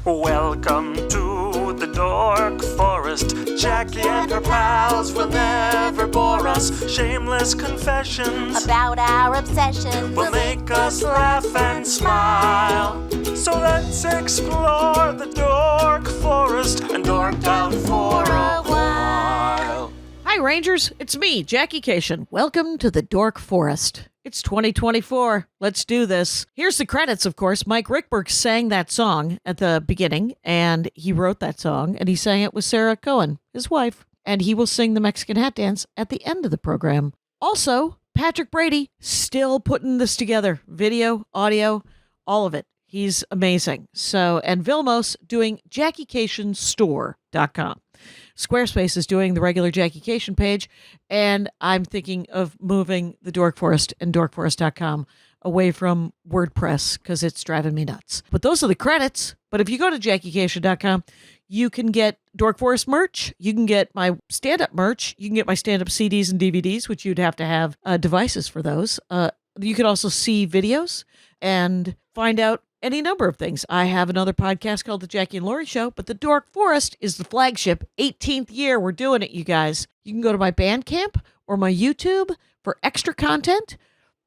Welcome to the Dork Forest. Jackie and her pals will never bore us. Shameless confessions about our obsession will make us laugh and smile. So let's explore the Dork Forest and dork out for a while. Hi, Rangers. It's me, Jackie Cation. Welcome to the Dork Forest. It's 2024. Let's do this. Here's the credits, of course. Mike Ruekberg sang that song at the beginning, and he wrote that song, and he sang it with Sarah Cohen, his wife, and he will sing the Mexican hat dance at the end of the program. Also, Patrick Brady, still putting this together. Video, audio, all of it. He's amazing. So, and Vilmos doing JackieCationStore.com. Squarespace is doing the regular Jackie Cation page, and I'm thinking of moving the Dork Forest and dorkforest.com away from WordPress because it's driving me nuts. But those are the credits. But if you go to JackieCation.com, you can get Dork Forest merch. You can get my stand-up merch. You can get my stand-up CDs and DVDs, which you'd have to have devices for those. You can also see videos and find out any number of things. I have another podcast called The Jackie and Laurie Show, but the Dork Forest is the flagship. 18th year. We're doing it, you guys. You can go to my Bandcamp or my YouTube for extra content.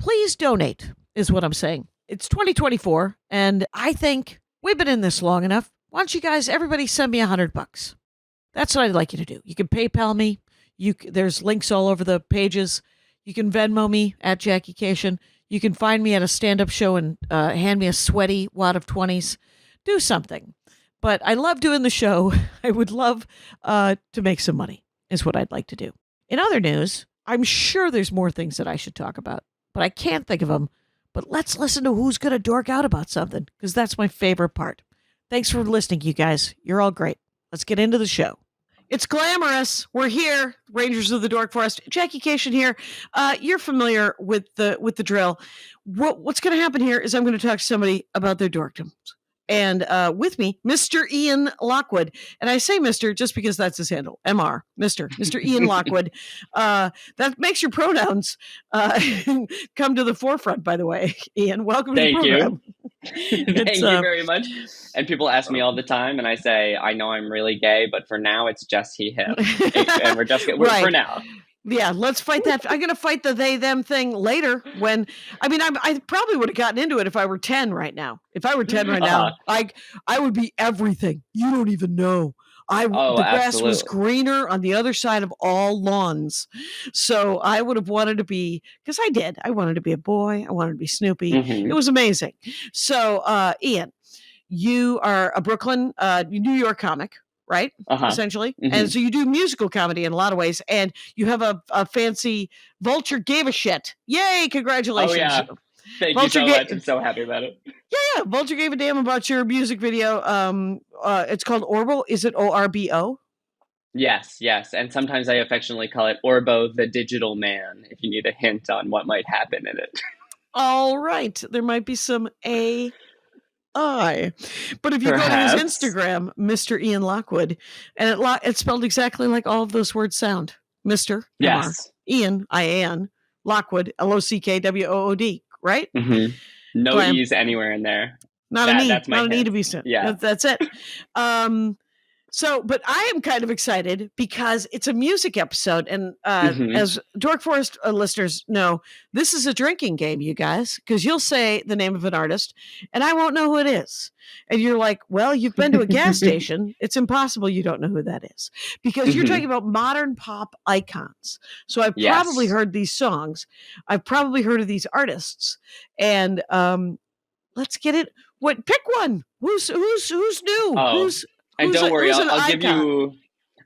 Please donate, is what I'm saying. It's 2024, and I think we've been in this long enough. Why don't you guys, everybody send me $100? That's what I'd like you to do. You can PayPal me. There's links all over the pages. You can Venmo me at Jackie Cation. You can find me at a stand-up show and hand me a sweaty wad of 20s. Do something. But I love doing the show. I would love to make some money, is what I'd like to do. In other news, I'm sure there's more things that I should talk about, but I can't think of them. But let's listen to who's going to dork out about something, because that's my favorite part. Thanks for listening, you guys. You're all great. Let's get into the show. It's glamorous. We're here, Rangers of the Dork Forest. Jackie Cation here. You're familiar with the drill. What's going to happen here is I'm going to talk to somebody about their dorkdoms. And with me, Mr. Ian Lockwood. And I say Mr. just because that's his handle. MR. Mr. Ian Lockwood. That makes your pronouns come to the forefront, by the way. Ian, welcome to the program. Thank you very much. And people ask me all the time, and I say, I know I'm really gay, but for now, it's just he, him. And we're just right. For now. Yeah, let's fight that. I'm going to fight the they, them thing later when, I probably would have gotten into it if I were 10 right now. If I were 10 right now, I would be everything. You don't even know. The grass was greener on the other side of all lawns. So I would have wanted to be, because I did. I wanted to be a boy. I wanted to be Snoopy. Mm-hmm. It was amazing. So, Ian, you are a Brooklyn, New York comic, right? Essentially. Mm-hmm. And so you do musical comedy in a lot of ways. And you have a fancy Vulture gave a shit. Yay, congratulations. Oh, yeah. Thank Vulture you so much. I'm so happy about it. Yeah. Vulture gave a damn about your music video. It's called ORBO. Is it ORBO? Yes. And sometimes I affectionately call it ORBO the Digital Man, if you need a hint on what might happen in it. All right. There might be some AI. But if you Perhaps. go to his Instagram, Mr. Ian Lockwood, and it's spelled exactly like all of those words sound. Mr. Yes. Ian, I-A-N, Lockwood, L-O-C-K-W-O-O-D, right? Mm-hmm. No E's anywhere in there. Not an E. That's not an E to be sent. Yeah. That's it. But I am kind of excited because it's a music episode. And as Dork Forest listeners know, this is a drinking game, you guys, because you'll say the name of an artist and I won't know who it is. And you're like, well, you've been to a gas station. It's impossible you don't know who that is because you're talking about modern pop icons. So I've probably heard these songs. I've probably heard of these artists. And let's get it. Pick one. Who's new? And don't worry, I'll give you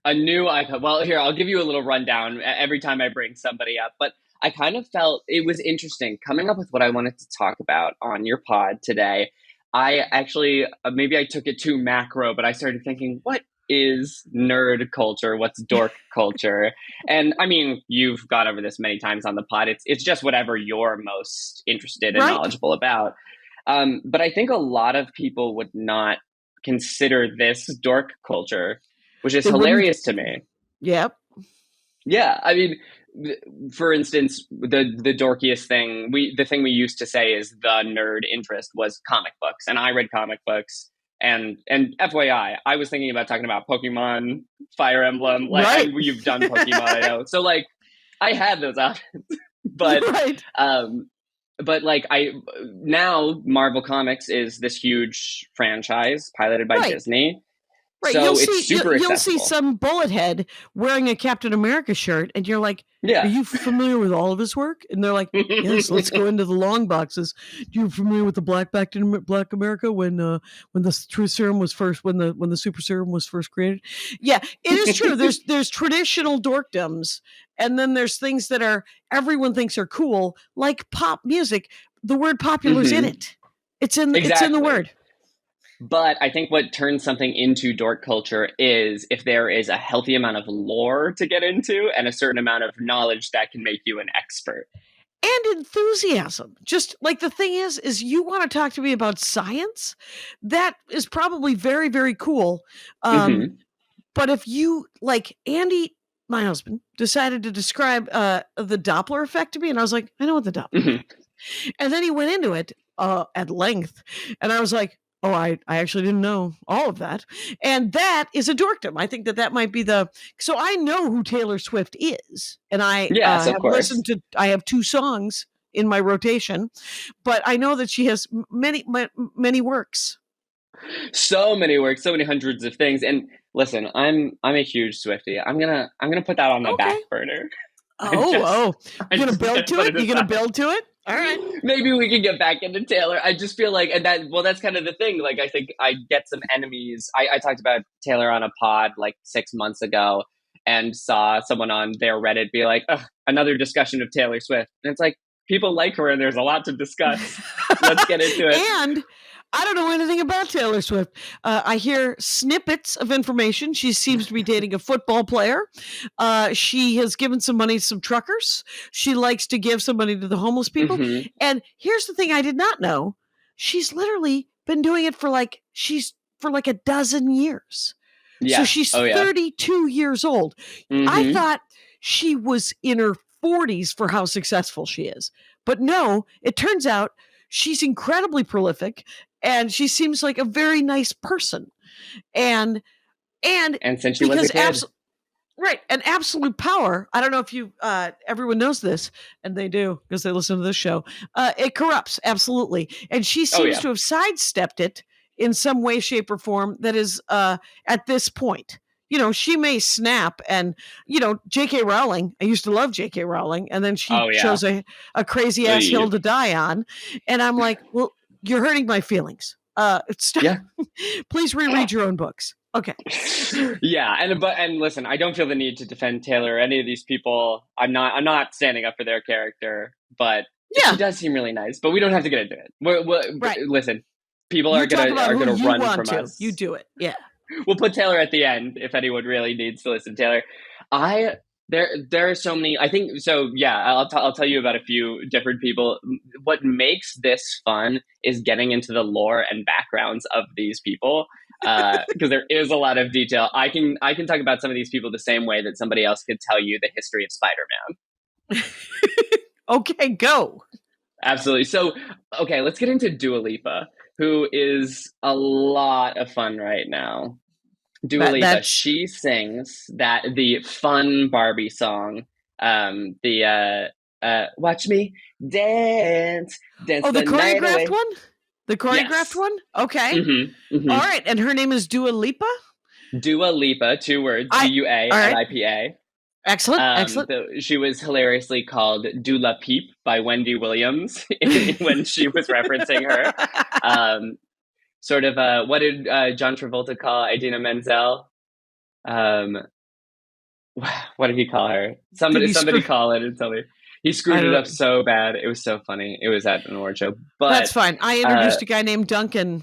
a new icon. Well, here, I'll give you a little rundown every time I bring somebody up. But I kind of felt it was interesting coming up with what I wanted to talk about on your pod today. I actually, maybe I took it too macro, but I started thinking, what is nerd culture? What's dork culture? And I mean, you've gone over this many times on the pod. It's just whatever you're most interested and knowledgeable about. But I think a lot of people would not consider this dork culture, which is hilarious to me. Yep. Yeah. I mean, for instance, the dorkiest thing, the thing we used to say is the nerd interest was comic books. And I read comic books And FYI, I was thinking about talking about Pokemon, Fire Emblem, like Right. and you've done Pokemon, I know. So like I had those options. But right. but like now Marvel Comics is this huge franchise piloted by Disney. Right, so you'll it's super accessible. You'll see some bullet head wearing a Captain America shirt, and you're like, "Are you familiar with all of his work?" And they're like, "Yes, let's go into the long boxes." Do you familiar with the Black America when the true serum was first when the super serum was first created? Yeah, it is true. There's traditional dorkdoms, and then there's things that are everyone thinks are cool, like pop music. The word popular is in it. It's in the word. But I think what turns something into dork culture is if there is a healthy amount of lore to get into and a certain amount of knowledge that can make you an expert. And enthusiasm. Just like the thing is you want to talk to me about science? That is probably very, very cool. But if you, like Andy, my husband, decided to describe the Doppler effect to me, and I was like, I know what the Doppler effect is. And then he went into it at length, and I was like, oh, I actually didn't know all of that. And that is a dorkdom. I think that might be so I know who Taylor Swift is. And I have listened to, I have 2 songs in my rotation, but I know that she has many works. So many works, so many hundreds of things. And listen, I'm a huge Swiftie. I'm gonna put that on the back burner. You're gonna build to it? You're gonna build to it? All right. Maybe we can get back into Taylor. I just feel like, and that's kind of the thing. Like, I think I get some enemies. I talked about Taylor on a pod like 6 months ago and saw someone on their Reddit be like, another discussion of Taylor Swift. And it's like, people like her and there's a lot to discuss. Let's get into it. And I don't know anything about Taylor Swift. I hear snippets of information. She seems to be dating a football player. She has given some money to some truckers. She likes to give some money to the homeless people. And here's the thing I did not know. She's literally been doing it for like a dozen years. Yeah. So she's 32 years old. I thought she was in her 40s for how successful she is. But no, it turns out she's incredibly prolific. And she seems like a very nice person. And since she was a kid. Right. And absolute power. I don't know if everyone knows this, and they do because they listen to this show. It corrupts. Absolutely. And she seems to have sidestepped it in some way, shape, or form that is at this point. You know, she may snap and, J.K. Rowling, I used to love J.K. Rowling, and then she chose a crazy ass hill to die on. And I'm like, well, you're hurting my feelings. Please reread your own books. Okay. Yeah, and listen, I don't feel the need to defend Taylor or any of these people. I'm not standing up for their character, but she does seem really nice. But we don't have to get into it. Listen, people are gonna run from us. You do it. Yeah. We'll put Taylor at the end if anyone really needs to listen to Taylor. There are so many. I think so. Yeah, I'll tell you about a few different people. What makes this fun is getting into the lore and backgrounds of these people, because there is a lot of detail. I can talk about some of these people the same way that somebody else could tell you the history of Spider-Man. Okay, go. Absolutely. So, okay, let's get into Dua Lipa, who is a lot of fun right now. Dua Lipa, she sings the fun Barbie song, the Watch Me Dance the choreographed one? The choreographed one? Okay. All right, and her name is Dua Lipa? Dua Lipa, 2 words, Dualipa. Excellent. She was hilariously called Dula Peep by Wendy Williams when she was referencing her. Sort of, what did John Travolta call Idina Menzel? What did he call her? Somebody call it and tell me. He screwed it up so bad. It was so funny. It was at an award show. But that's fine. I introduced a guy named Dustin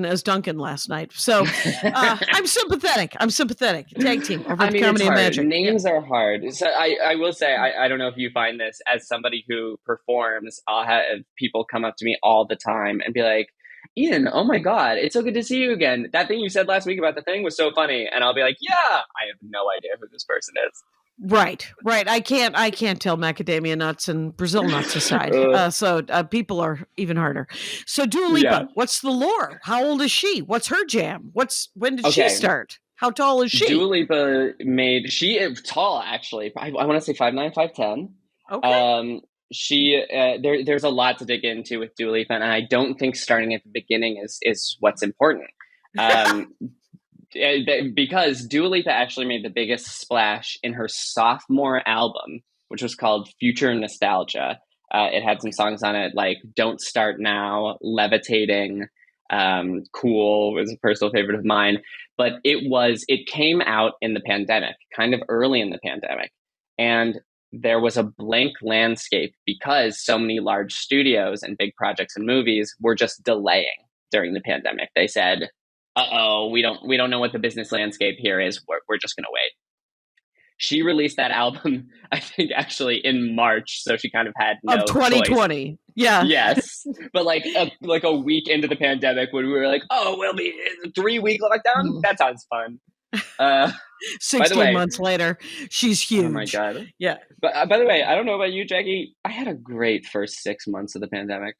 as Duncan last night. So I'm sympathetic. Tag team over Comedy and Magic. Names are hard. So I will say, I don't know if you find this as somebody who performs, I'll have people come up to me all the time and be like, Ian, oh my God, it's so good to see you again. That thing you said last week about the thing was so funny. And I'll be like, yeah, I have no idea who this person is. Right. I can't tell macadamia nuts and Brazil nuts aside. So people are even harder. So Dua Lipa, what's the lore? How old is she? What's her jam? When did she start? How tall is she? Dua Lipa she is tall, actually. I want to say 5'9", 5'10". Okay. There's a lot to dig into with Dua Lipa, and I don't think starting at the beginning is what's important. Because Dua Lipa actually made the biggest splash in her sophomore album, which was called Future Nostalgia. It had some songs on it like Don't Start Now, Levitating, Cool was a personal favorite of mine. But it came out in the pandemic, kind of early in the pandemic. And there was a blank landscape because so many large studios and big projects and movies were just delaying during the pandemic. They said, we don't know what the business landscape here is. We're just going to wait. She released that album, I think, actually in March, so she kind of had no of 2020. Choice. Yeah. Yes, but like a week into the pandemic, when we were like, we'll be in a 3-week lockdown. That sounds fun. 16 months later, she's huge. Oh my God. Yeah. But by the way, I don't know about you, Jackie. I had a great first 6 months of the pandemic.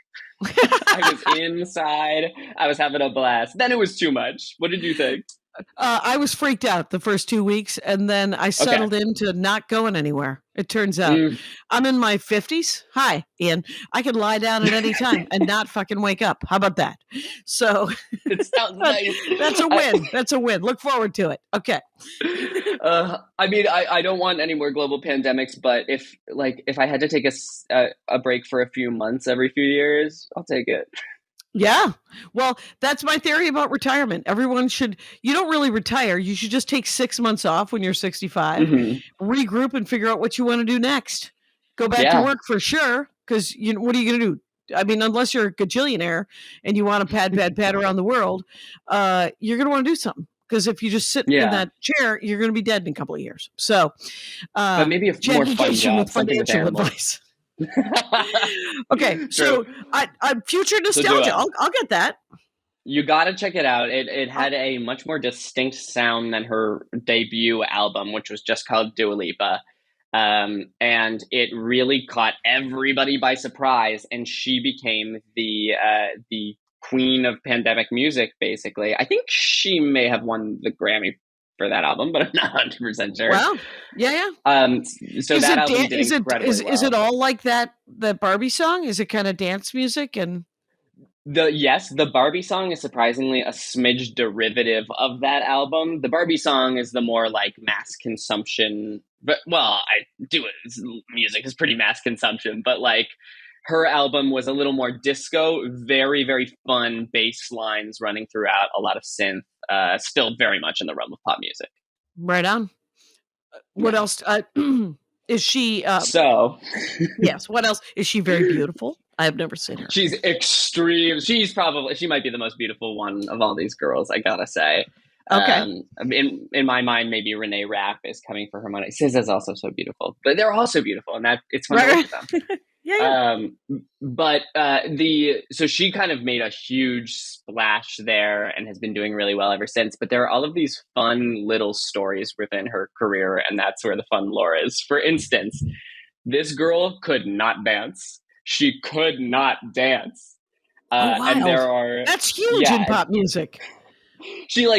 I was inside. I was having a blast. Then it was too much. What did you think? I was freaked out the first 2 weeks, and then I settled into not going anywhere. It turns out I'm in my 50s. Hi, Ian. I could lie down at any time and not fucking wake up. How about that? So it sounds nice. That's a win. That's a win. Look forward to it. Okay. I mean, I don't want any more global pandemics, but if I had to take a break for a few months every few years, I'll take it. Yeah. Well, that's my theory about retirement. You don't really retire. You should just take 6 months off when you're 65, regroup and figure out what you want to do next. Go back to work for sure. Because what are you going to do? I mean, unless you're a gajillionaire and you want to pad around the world, you're going to want to do something. Because if you just sit in that chair, you're going to be dead in a couple of years. So, but maybe a more fun job, with financial advice. Okay, True. So I future nostalgia. I'll get that. You got to check it out. It had a much more distinct sound than her debut album, which was just called Dua Lipa. And it really caught everybody by surprise, and she became the queen of pandemic music, basically. I think she may have won the Grammy for that album, but I'm not 100% sure. Wow. Yeah. So that album did incredibly well. Is it all like that Barbie song? Is it kind of dance music? And the Barbie song is surprisingly a smidge derivative of that album. The Barbie song is the more like mass consumption, but music is pretty mass consumption, but like her album was a little more disco, very, very fun bass lines running throughout, a lot of synth, still very much in the realm of pop music. Right on. What else? Is she? Yes. What else? Is she very beautiful? I have never seen her. She's extreme. She might be the most beautiful one of all these girls, I gotta say. Okay. In my mind, maybe Renee Rapp is coming for her money. SZA's also so beautiful, but they're also beautiful, and that it's fun to look at them. Yeah. So she kind of made a huge splash there and has been doing really well ever since. But there are all of these fun little stories within her career, and that's where the fun lore is. For instance, this girl could not dance. She could not dance. And that's huge in pop music. She could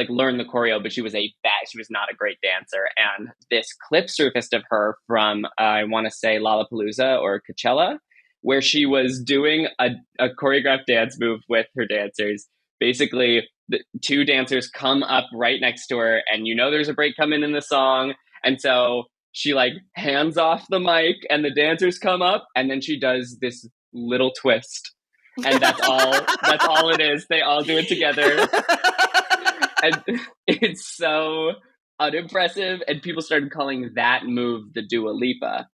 learn the choreo, but she was not a great dancer. And this clip surfaced of her from, I want to say Lollapalooza or Coachella, where she was doing a choreographed dance move with her dancers. Basically, the two dancers come up right next to her, and there's a break coming in the song. And so she hands off the mic, and the dancers come up, and then she does this little twist. And that's all it is. They all do it together. And it's so unimpressive. And people started calling that move the Dua Lipa,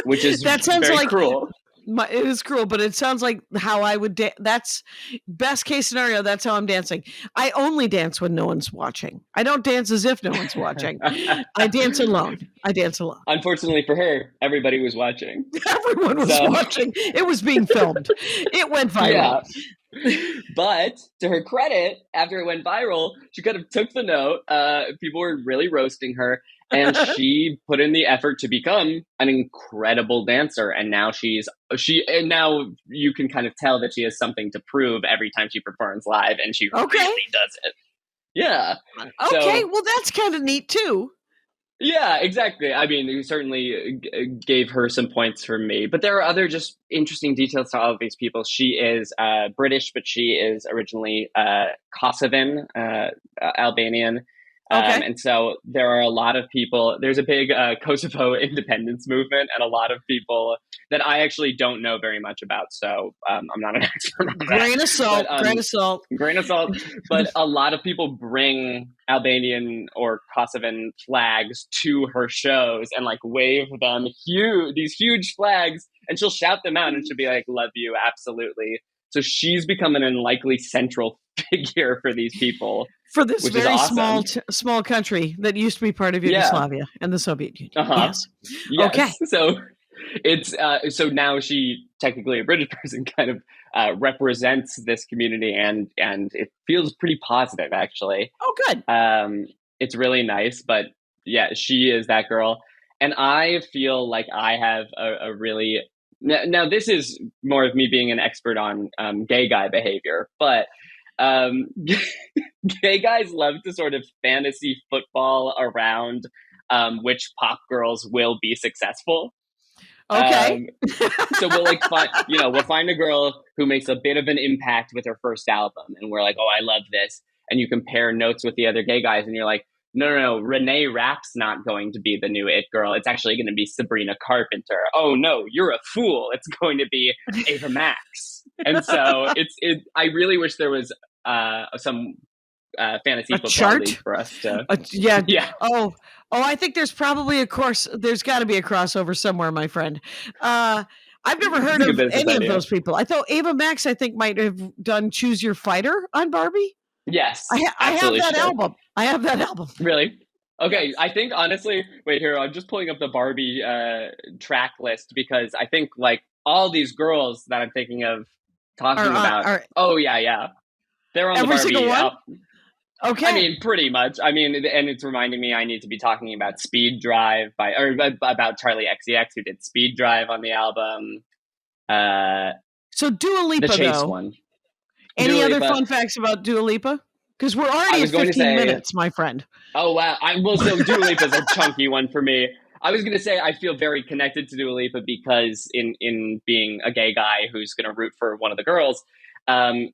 which is very cruel. It is cruel, but it sounds like how I would dance. That's best case scenario. That's how I'm dancing. I only dance when no one's watching. I don't dance as if no one's watching. I dance alone. Unfortunately for her, everybody was watching. Everyone was watching. It was being filmed. It went viral. But to her credit, after it went viral, she kind of took the note. People were really roasting her, and she put in the effort to become an incredible dancer. And now now you can kind of tell that she has something to prove every time she performs live, and she really does it. Yeah. Okay, well, that's kind of neat too. Yeah, exactly. I mean, you certainly gave her some points from me, but there are other just interesting details to all of these people. She is British, but she is originally Kosovan, Albanian. Okay. And so there are a lot of people, there's a big Kosovo independence movement, and a lot of people that I actually don't know very much about. So I'm not an expert on that. Grain of salt, Grain of salt. But a lot of people bring Albanian or Kosovan flags to her shows and like wave them these huge flags, and she'll shout them out and she'll be like, love you, absolutely. So she's become an unlikely central figure for these people. For this very small country that used to be part of Yugoslavia and the Soviet Union. Yes. Okay. So it's so now she, technically a British person, kind of represents this community, and it feels pretty positive, actually. Oh, good. It's really nice, but yeah, she is that girl, and I feel like I have a really now this is more of me being an expert on gay guy behavior, but gay guys love to sort of fantasy football around which pop girls will be successful. Okay. So we'll find a girl who makes a bit of an impact with her first album, and we're like, oh, I love this. And you compare notes with the other gay guys, and you're like, no, Renee Rapp's not going to be the new it girl. It's actually going to be Sabrina Carpenter. Oh no, you're a fool. It's going to be Ava Max. And so I really wish there was some fantasy football league for us to. Yeah. Oh, I think there's probably there's got to be a crossover somewhere, my friend. I've never heard of any of those people. I thought Ava Max, I think, might have done Choose Your Fighter on Barbie. Yes, I have that album. I have that album. Really? Okay, I think honestly, wait here, I'm just pulling up the Barbie track list, because I think like all these girls that I'm thinking of talking about. Oh yeah, they're on every the Barbie. Single one? Okay. I mean, pretty much. I mean, and it's reminding me I need to be talking about Speed Drive about Charlie XCX, who did Speed Drive on the album. So Dua Lipa, the Chase one. Any other fun facts about Dua Lipa? Because we're already at 15 minutes, my friend. Oh, wow. So Dua Lipa is a chunky one for me. I was going to say I feel very connected to Dua Lipa because in being a gay guy who's going to root for one of the girls, I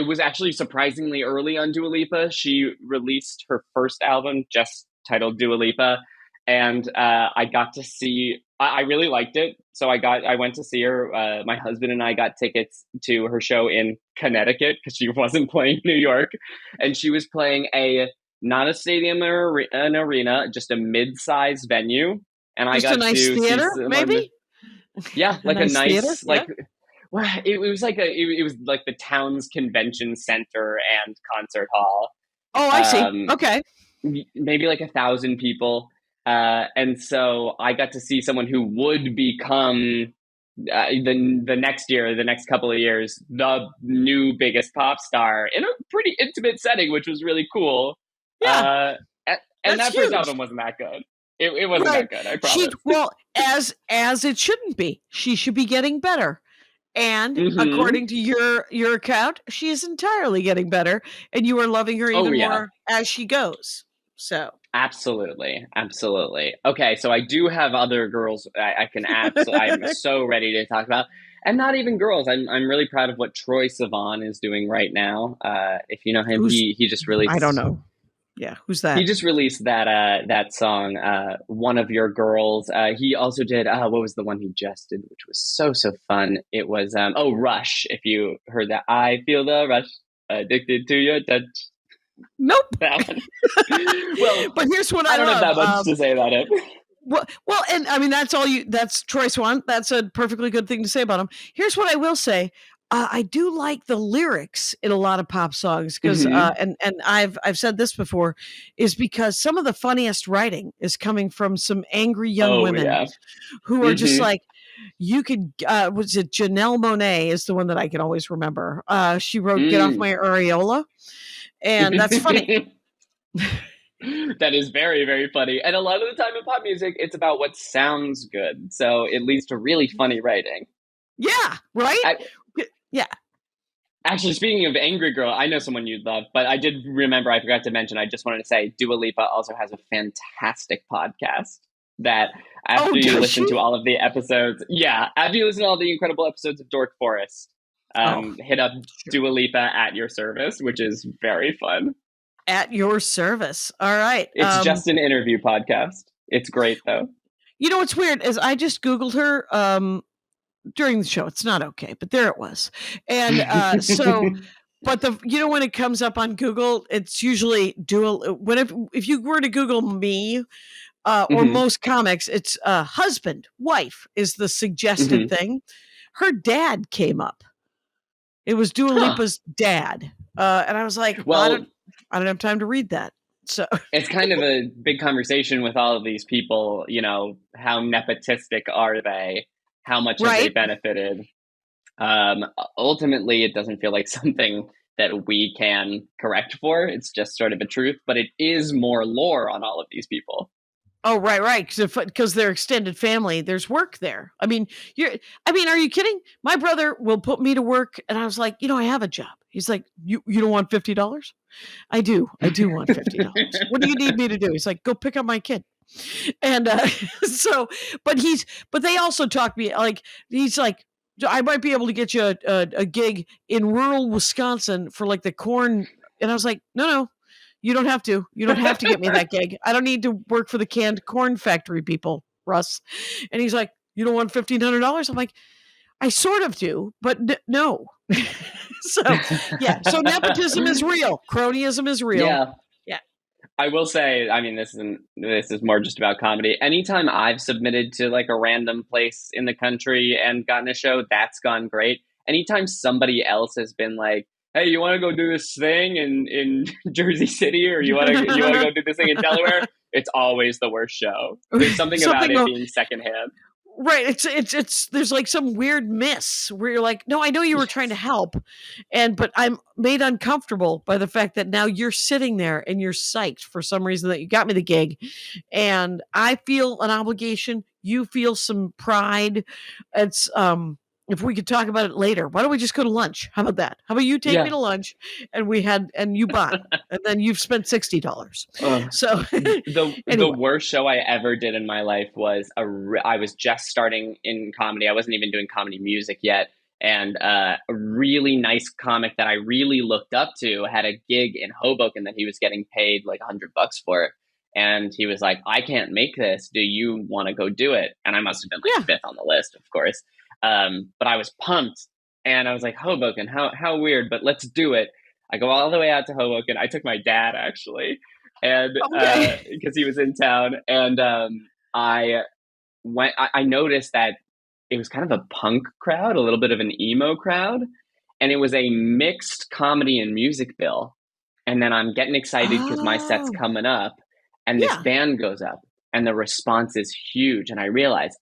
was actually surprisingly early on Dua Lipa. She released her first album just titled Dua Lipa, and I got to see. I really liked it, so I went to see her. My husband and I got tickets to her show in Connecticut because she wasn't playing New York, and she was playing not a stadium or an arena, just a mid-sized venue. And just I got a nice to theater, maybe. Yeah, like a nice theater? like. Yeah. Well, it was like the town's convention center and concert hall. Oh, I see. Okay, maybe like 1,000 people. And so I got to see someone who would become the next year, the next couple of years, the new biggest pop star in a pretty intimate setting, which was really cool. Yeah, and that first album wasn't that good. It wasn't that good. I promise. As it shouldn't be. She should be getting better. And according to your account, she is entirely getting better, and you are loving her even more as she goes. So. Absolutely. Okay, so I do have other girls I can add. So I'm so ready to talk about, and not even girls. I'm really proud of what Troye Sivan is doing right now. If you know him, he just released. I don't know. Yeah, who's that? He just released that song, "One of Your Girls." He also did what was the one he just did, which was so fun. It was Rush. If you heard that, I feel the rush, addicted to your touch. Nope. That one. Well, but here's what I don't love. have that much to say about it. Well, and I mean that's Troye Sivan. That's a perfectly good thing to say about him. Here's what I will say. I do like the lyrics in a lot of pop songs because, and I've said this before, is because some of the funniest writing is coming from some angry young women who are just like, you could, was it Janelle Monáe is the one that I can always remember. She wrote Get Off My Areola. And that's funny. That is very, very funny. And a lot of the time in pop music, it's about what sounds good. So it leads to really funny writing. Yeah, right? Yeah. Actually, speaking of Angry Girl, I know someone you'd love, but I did remember, I forgot to mention, I just wanted to say Dua Lipa also has a fantastic podcast that after you listen to all of the episodes, after you listen to all the incredible episodes of Dork Forest, hit up Dua Lipa at your service, which is very fun. At your service. All right. It's just an interview podcast. It's great, though. You know what's weird is I just Googled her during the show. It's not okay, but there it was. And but when it comes up on Google, it's usually if you were to Google me or most comics, it's husband, wife is the suggested thing. Her dad came up. It was Dua Lipa's dad. And I was like, well, I don't have time to read that. So it's kind of a big conversation with all of these people, how nepotistic are they? How much have they benefited? Ultimately, it doesn't feel like something that we can correct for. It's just sort of a truth, but it is more lore on all of these people. Oh, right. Because they're extended family, there's work there. I mean, are you kidding? My brother will put me to work, and I was like, I have a job. He's like, you don't want $50? I do want $50. What do you need me to do? He's like, go pick up my kid. And but they also talk me he's like, I might be able to get you a gig in rural Wisconsin for like the corn. And I was like, no. You don't have to. You don't have to get me that gig. I don't need to work for the canned corn factory people, Russ. And he's like, you don't want $1,500? I'm like, I sort of do, but no. So nepotism is real. Cronyism is real. Yeah. I will say, I mean, this is more just about comedy. Anytime I've submitted to like a random place in the country and gotten a show, that's gone great. Anytime somebody else has been like, hey, you want to go do this thing in Jersey City, or you want to go do this thing in Delaware? It's always the worst show. There's something about it being secondhand. Right. It's there's like some weird miss where you're like, no, I know you were trying to help. But I'm made uncomfortable by the fact that now you're sitting there and you're psyched for some reason that you got me the gig. And I feel an obligation. You feel some pride. It's, if we could talk about it later, why don't we just go to lunch? How about that? How about you take me to lunch and you buy, and then you've spent $60. So the worst show I ever did in my life was I was just starting in comedy. I wasn't even doing comedy music yet. And a really nice comic that I really looked up to had a gig in Hoboken that he was getting paid like $100 for it. And he was like, I can't make this. Do you want to go do it? And I must have been like fifth on the list, of course. But I was pumped, and I was like, Hoboken, how weird, but let's do it. I go all the way out to Hoboken. I took my dad, actually, and because he was in town, and I noticed that it was kind of a punk crowd, a little bit of an emo crowd, and it was a mixed comedy and music bill. And then I'm getting excited because my set's coming up, and this band goes up, and the response is huge, and I realize,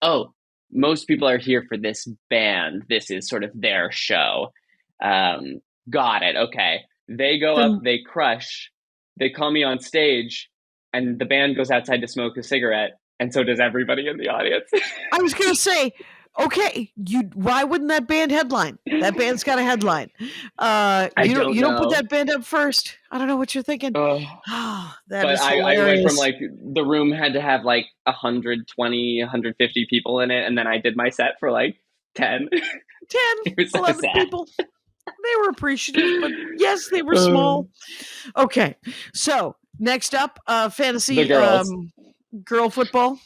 most people are here for this band. This is sort of their show. Got it. Okay. They go up, they crush, they call me on stage, and the band goes outside to smoke a cigarette, and so does everybody in the audience. I was going to say, okay, why wouldn't that band headline? That band's got a headline. You don't put that band up first. I don't know what you're thinking. That is hilarious. I went from like the room had to have like 120, 150 people in it, and then I did my set for like 10. 11 people. They were appreciative, but yes, they were small. Okay, so next up, fantasy. The girls. Girl football.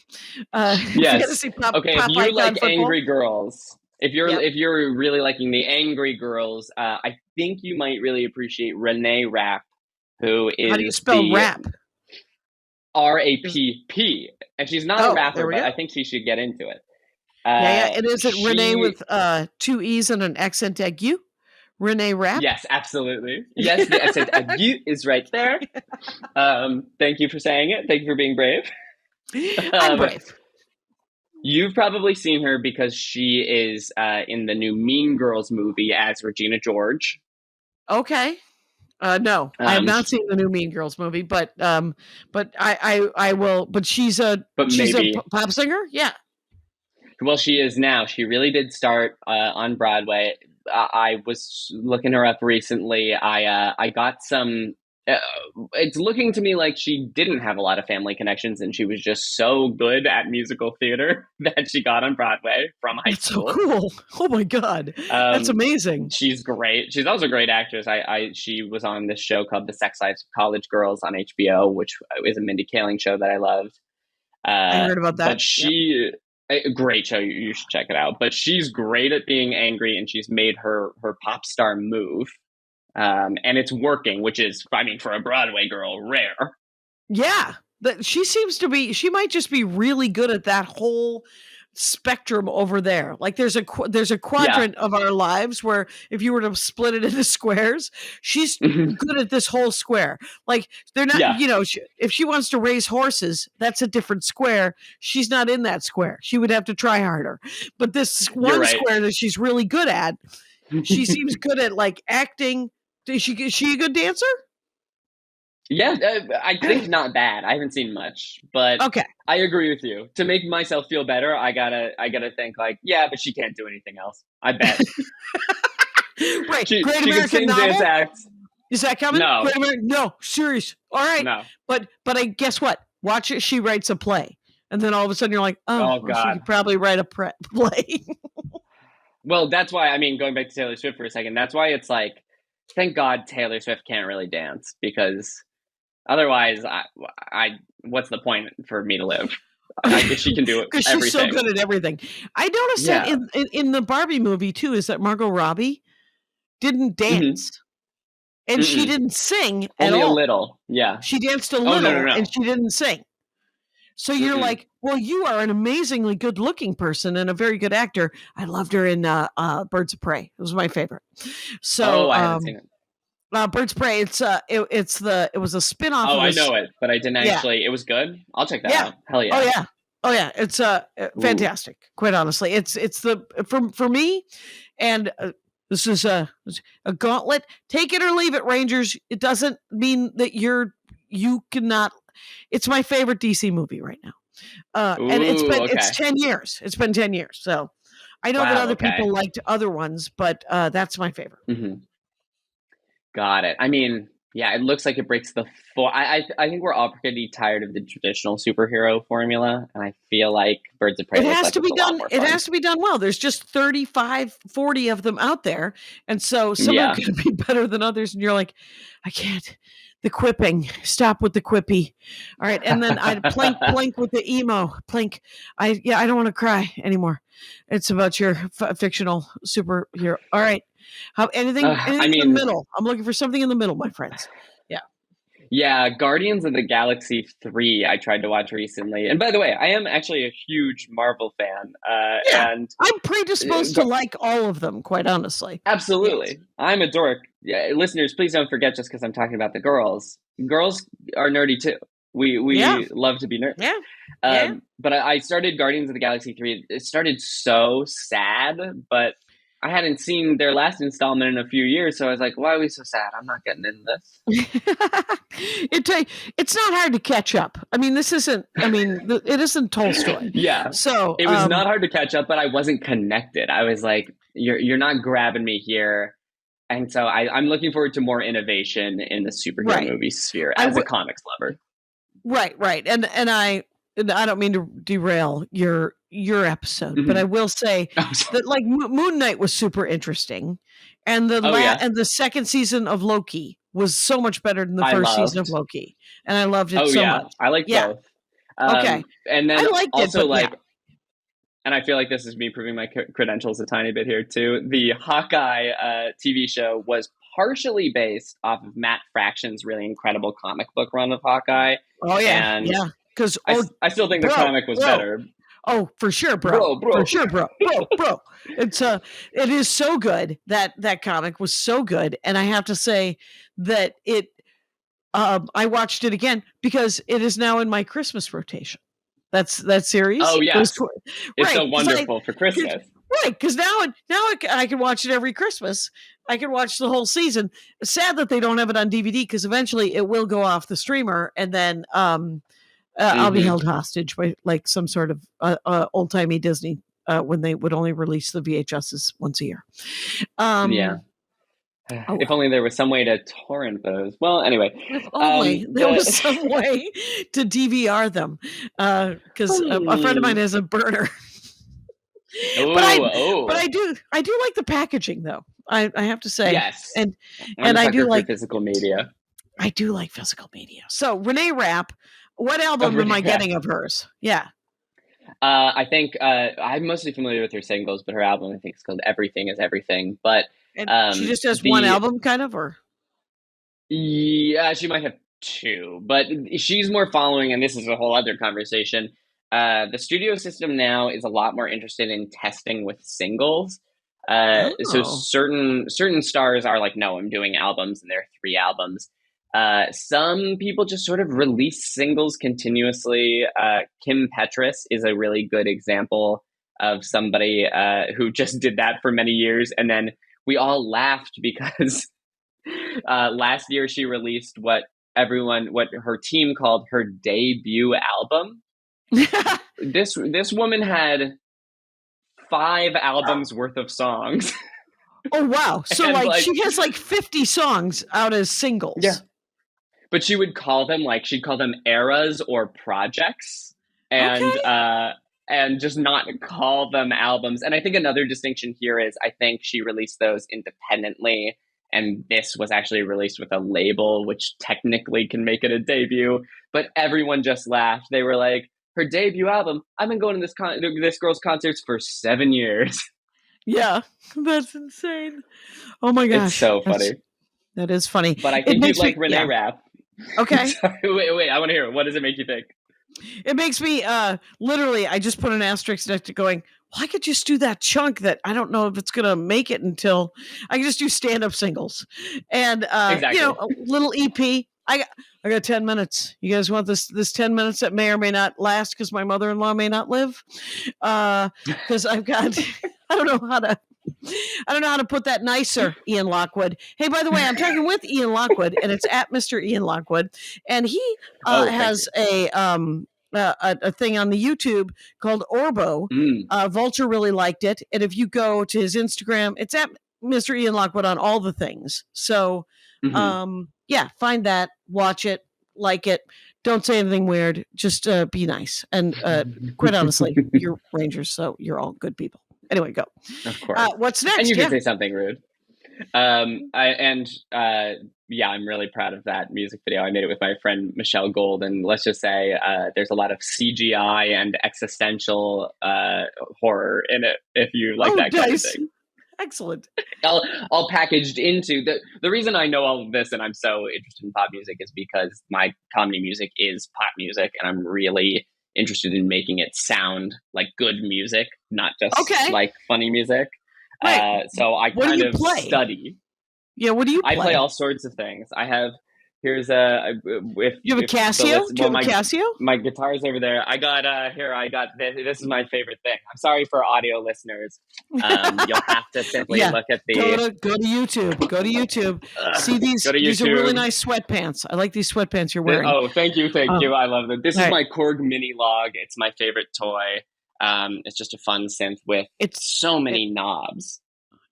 Yes. Okay. If you like football. angry girls, if you're really liking the angry girls, I think you might really appreciate Renee Rapp, who is how do you spell rap? RAPP, and she's not a rapper, but I think she should get into it. And is it Renee with 2 E's and an accent aigu? Renee Rapp? Yes, absolutely. Yes, the accent aigu is right there. Thank you for saying it. Thank you for being brave. I'm brave. You've probably seen her because she is in the new Mean Girls movie as Regina George. Okay. No, I have not seen the new Mean Girls movie, but I will. But she's a pop singer. Yeah. Well, she is now. She really did start on Broadway. I was looking her up recently. I got some. It's looking to me like she didn't have a lot of family connections, and she was just so good at musical theater that she got on Broadway from high school. So cool! Oh my god, that's amazing. She's great. She's also a great actress. She was on this show called The Sex Lives of College Girls on HBO, which is a Mindy Kaling show that I loved. I heard about that. But a great show. You should check it out. But she's great at being angry, and she's made her pop star move. And it's working, which is, I mean, for a Broadway girl, rare. Yeah, she might just be really good at that whole spectrum over there. Like there's a quadrant of our lives where if you were to split it into squares, she's good at this whole square. Like they're not, if she wants to raise horses, that's a different square. She's not in that square. She would have to try harder. But this one square that she's really good at, she seems good at like acting. Is she a good dancer? Yeah, I think not bad. I haven't seen much, but okay. I agree with you. To make myself feel better, I gotta think like, yeah, but she can't do anything else. I bet. Right. She Great can American sing, Novel? dance, act. Is that coming? No. No, serious. All right. No. But I guess what? Watch it. She writes a play, and then all of a sudden you're like, oh God. She could probably write a play. Well, that's why. I mean, going back to Taylor Swift for a second, that's why it's like, thank God Taylor Swift can't really dance, because otherwise, I what's the point for me to live? She can do it. Because she's so good at everything. I noticed that in the Barbie movie too, is that Margot Robbie didn't dance, and she didn't sing at all. Only a little, yeah. She danced a little, and she didn't sing. So you're like, well, you are an amazingly good-looking person and a very good actor. I loved her in Birds of Prey. It was my favorite. So, I haven't seen it. Birds of Prey. It was a spin-off. Oh, I know it, but I didn't actually. It was good. I'll check that out. Hell yeah! Oh yeah! It's fantastic. Quite honestly, it's for me, and this is a gauntlet. Take it or leave it, Rangers. It doesn't mean that you cannot. It's my favorite DC movie right now. And it's 10 years. It's been 10 years. So I know that other people liked other ones, but that's my favorite. Mm-hmm. Got it. I mean, yeah, it looks like it breaks the I think we're all pretty tired of the traditional superhero formula, and I feel like Birds of Prey. It has to be done. It has to be done well. There's just 35, 40 of them out there, and so some are going to be better than others. And you're like, I can't. The quipping. Stop with the quippy. All right, and then I plank with the emo. Plank. I don't want to cry anymore. It's about your fictional superhero. All right. Anything in the middle. I'm looking for something in the middle, my friends. Yeah. Yeah, Guardians of the Galaxy 3 I tried to watch recently. And by the way, I am actually a huge Marvel fan. And I'm predisposed to like all of them, quite honestly. Absolutely. Yes. I'm a dork. Yeah, listeners, please don't forget, just because I'm talking about the girls. Girls are nerdy too. We love to be nerdy. Yeah. But I started Guardians of the Galaxy 3. It started so sad, but I hadn't seen their last installment in a few years, so I was like, why are we so sad? I'm not getting into this. It's not hard to catch up. I mean, it isn't Tolstoy. Yeah. So it was not hard to catch up, but I wasn't connected. I was like, you're not grabbing me here. And so I'm looking forward to more innovation in the superhero movie sphere as a comics lover. Right. And I don't mean to derail your episode, but I will say that like Moon Knight was super interesting, and the second season of Loki was so much better than the first season of Loki, and I loved it so much. I like both. Okay, and then I liked also it, and I feel like this is me proving my credentials a tiny bit here too. The Hawkeye TV show was partially based off of Matt Fraction's really incredible comic book run of Hawkeye. Oh yeah, and yeah. Because I still think the comic was better. Oh, for sure, bro. For sure, bro. It is so good. That comic was so good, and I have to say that I watched it again because it is now in my Christmas rotation. that series. Oh yes, it's right, so wonderful for Christmas. Right, because now I can watch it every Christmas. I can watch the whole season. It's sad that they don't have it on DVD because eventually it will go off the streamer, and then I'll be held hostage by like some sort of old timey Disney when they would only release the VHSs once a year. Yeah. If only there was some way to torrent those. Well, anyway. If only there was some way to DVR them. Because a friend of mine has a burner. But I do like the packaging though. I have to say. Yes. And I do like physical media. I do like physical media. So Renee Rapp, what album am I getting of hers? Yeah. I think I'm mostly familiar with her singles, but her album I think is called Everything Is Everything. But she just has one album, kind of, or yeah, she might have two, but she's more following, and this is a whole other conversation. The studio system now is a lot more interested in testing with singles. So certain stars are like, no, I'm doing albums, and there are 3 albums. Some people just sort of release singles continuously. Kim Petras is a really good example of somebody who just did that for many years. And then we all laughed because last year she released what her team called her debut album. This woman had 5 albums worth of songs. Oh, wow. So like she has like 50 songs out as singles. Yeah. But she would call them she'd call them eras or projects, and just not call them albums. And I think another distinction here is I think she released those independently, and this was actually released with a label, which technically can make it a debut. But everyone just laughed. They were like, her debut album, I've been going to this girl's concerts for 7 years. Yeah, that's insane. Oh my gosh. It's so funny. That is funny. But I think you'd like Renee Rapp. Okay. Wait, I want to hear it. What does it make you think? It makes me literally, I just put an asterisk next to going, well, I could just do that chunk that I don't know if it's going to make it until I can just do stand-up singles. And, exactly. A little EP. I got 10 minutes. You guys want this 10 minutes that may or may not last because my mother-in-law may not live? Because I've got, I don't know how to put that nicer, Ian Lockwood. Hey, by the way, I'm talking with Ian Lockwood, and it's at Mr. Ian Lockwood, and he has a thing on the YouTube called ORBO. Vulture really liked it, and if you go to his Instagram, it's at Mr. Ian Lockwood on all the things. So, yeah, find that, watch it, like it. Don't say anything weird. Just be nice, and quite honestly, you're Rangers, so you're all good people. Anyway, go. Of course. What's next? And you can say something rude. I'm really proud of that music video. I made it with my friend Michelle Gold, and let's just say there's a lot of CGI and existential horror in it. If you like that kind of thing. Excellent. All packaged into the reason I know all of this and I'm so interested in pop music is because my comedy music is pop music, and I'm really interested in making it sound like good music, not just like funny music. Right. So I kind of study. Yeah, what do you play? I play all sorts of things. I have you have a Casio? Do you have a Casio? My guitar's over there. I got this. This is my favorite thing. I'm sorry for audio listeners. You'll have to simply look at the go to YouTube. Go to YouTube. See these are really nice sweatpants. I like these sweatpants you're wearing. Oh, thank you. I love them. This is my Korg mini log. It's my favorite toy. It's just a fun synth with so many knobs.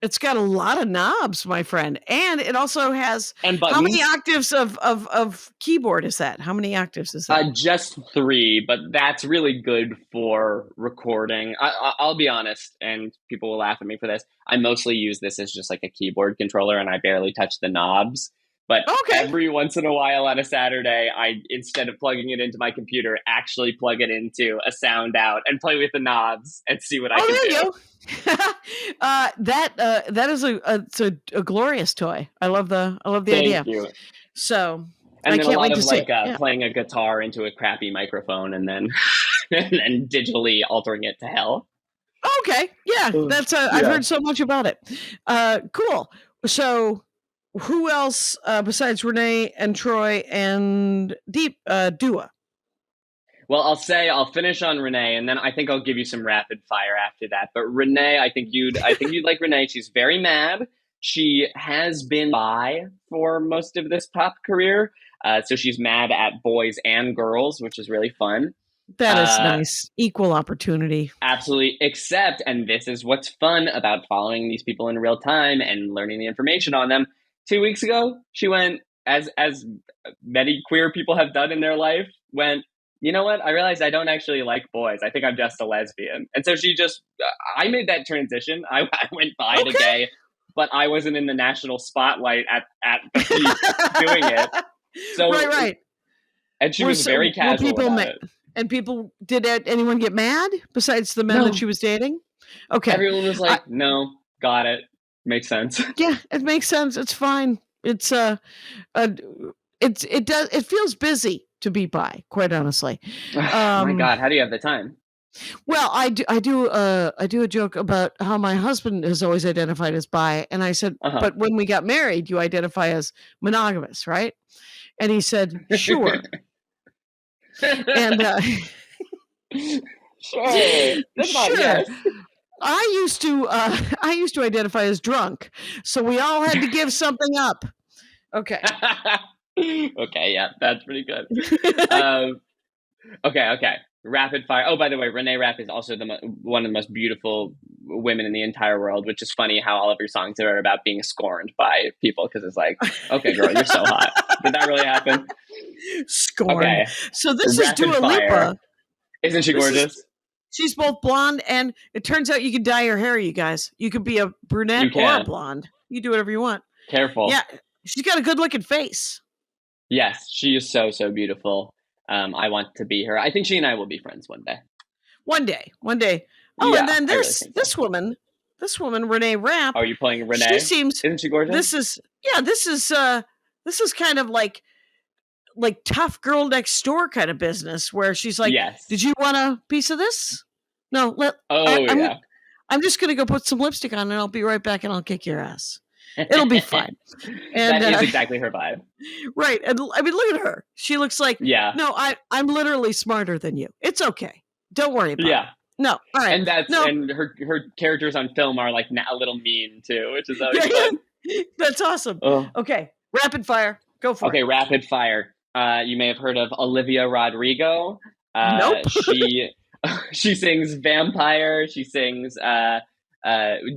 It's got a lot of knobs, my friend. And it also has and buttons. How many octaves of keyboard is that? How many octaves is that? Just 3, but that's really good for recording. I'll be honest, and people will laugh at me for this. I mostly use this as just like a keyboard controller, and I barely touch the knobs. But every once in a while on a Saturday, I, instead of plugging it into my computer, actually plug it into a sound out and play with the knobs and see what I can do. There you go. That is a glorious toy. I love the idea. Thank you. So and I then can't a lot wait of to see playing a guitar into a crappy microphone and then and digitally altering it to hell. Okay, yeah, that's I've heard so much about it. Cool. So. Who else besides Renee and Troy and Dua? Well, I'll finish on Renee, and then I think I'll give you some rapid fire after that. But Renee, I think you'd like Renee. She's very mad. She has been bi for most of this pop career, so she's mad at boys and girls, which is really fun. That is nice. Equal opportunity. Absolutely. Except, and this is what's fun about following these people in real time and learning the information on them. 2 weeks ago, she went, as many queer people have done in their life, went, you know what? I realized I don't actually like boys. I think I'm just a lesbian. And so she just, I made that transition. I went bi to gay, but I wasn't in the national spotlight at the peak doing it. So, right. And she was very casual about it. And did anyone get mad besides the men that she was dating? Okay. Everyone was like, no, got it. Makes sense. Yeah, it makes sense. It's fine. It feels busy to be bi, quite honestly. Oh my God, how do you have the time? Well, I do a joke about how my husband has always identified as bi, and I said, but when we got married, you identify as monogamous, right? And he said, sure. And sure. That's not yes. I used to identify as drunk, so we all had to give something up. Okay. Okay, yeah, that's pretty good. Okay. Rapid fire. Oh, by the way, Renee Rapp is also one of the most beautiful women in the entire world, which is funny how all of your songs are about being scorned by people, because it's like, okay, girl, you're so hot. Did that really happen? Scorned. Okay. So this is Dua Lipa. Isn't she gorgeous? She's both blonde, and it turns out you can dye your hair, you guys. You could be a brunette or a blonde. You do whatever you want. Careful. Yeah, she's got a good-looking face. Yes, she is so, so beautiful. I want to be her. I think she and I will be friends one day. One day. Oh, yeah, and then this woman, Renee Rapp. Oh, are you playing Renee? Isn't she gorgeous? This is kind of like tough girl next door kind of business, where she's like, yes. Did you want a piece of this? No, I'm just going to go put some lipstick on and I'll be right back and I'll kick your ass. It'll be fine. And that is exactly her vibe. Right. And I mean, look at her. She looks like, no, I'm literally smarter than you. It's okay. Don't worry about it. No. All right. And her characters on film are like a little mean too, which is always fun. That's awesome. Okay. Rapid fire. Go for it. Okay. Rapid fire. You may have heard of Olivia Rodrigo. Nope. She sings Vampire. She sings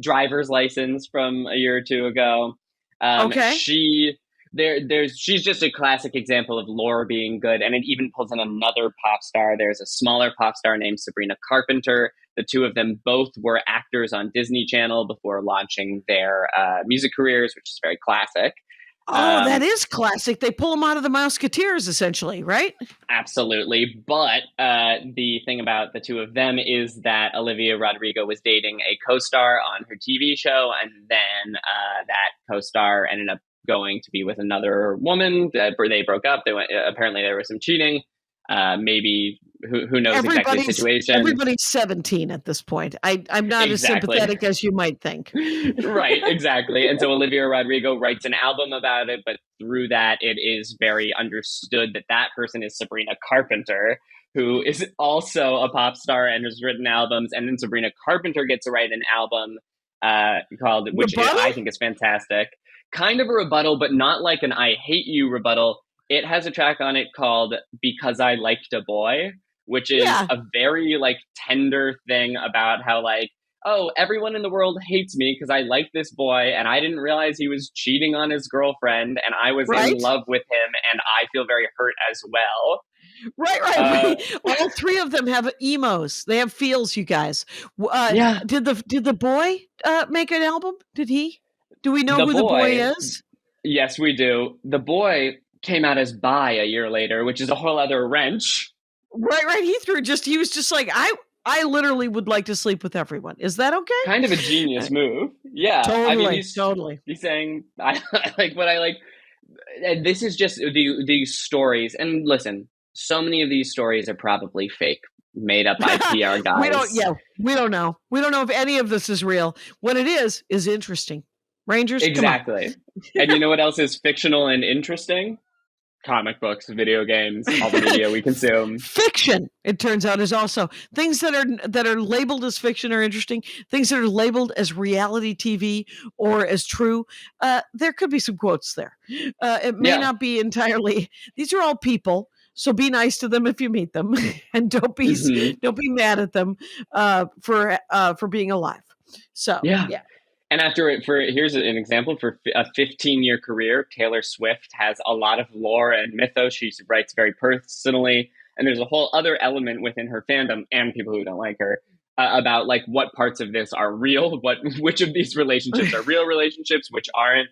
Driver's License from a year or two ago. Okay. She's just a classic example of lore being good, and it even pulls in another pop star. There's a smaller pop star named Sabrina Carpenter. The two of them both were actors on Disney Channel before launching their music careers, which is very classic. Oh, that is classic. They pull them out of the Mouseketeers, essentially, right? Absolutely. But the thing about the two of them is that Olivia Rodrigo was dating a co-star on her TV show, and then that co-star ended up going to be with another woman. They broke up. Apparently there was some cheating. Maybe who knows exactly the situation. Everybody's 17 at this point. I'm not as sympathetic as you might think. Right, exactly. And so Olivia Rodrigo writes an album about it, but through that, it is very understood that person is Sabrina Carpenter, who is also a pop star and has written albums. And then Sabrina Carpenter gets to write an album called, which I think is fantastic. Kind of a rebuttal, but not like an I hate you rebuttal. It has a track on it called Because I Liked a Boy, which is a very tender thing about how everyone in the world hates me because I like this boy and I didn't realize he was cheating on his girlfriend and I was in love with him and I feel very hurt as well. Right. All three of them have emos. They have feels, you guys. Did the boy make an album? Did he? Do we know who the boy is? Yes, we do. The boy came out as bi a year later, which is a whole other wrench. Right. He was just like, I literally would like to sleep with everyone. Is that okay? Kind of a genius move. Yeah. Totally. He's saying, I like what I like. And this is just these stories. And listen, so many of these stories are probably fake, made up by PR guys. We don't know. We don't know if any of this is real. What it is interesting. Rangers, exactly. And you know what else is fictional and interesting? comic books, video games, all the media we consume. Fiction, it turns out, is also things that are labeled as fiction are interesting. Things that are labeled as reality TV or as true, there could be some quotes there. It may not be entirely. These are all people, so be nice to them if you meet them, and don't be mad at them for being alive. So yeah. And here's an example for a 15-year career. Taylor Swift has a lot of lore and mythos. She writes very personally, and there's a whole other element within her fandom and people who don't like her about like what parts of this are real, which of these relationships are real relationships, which aren't.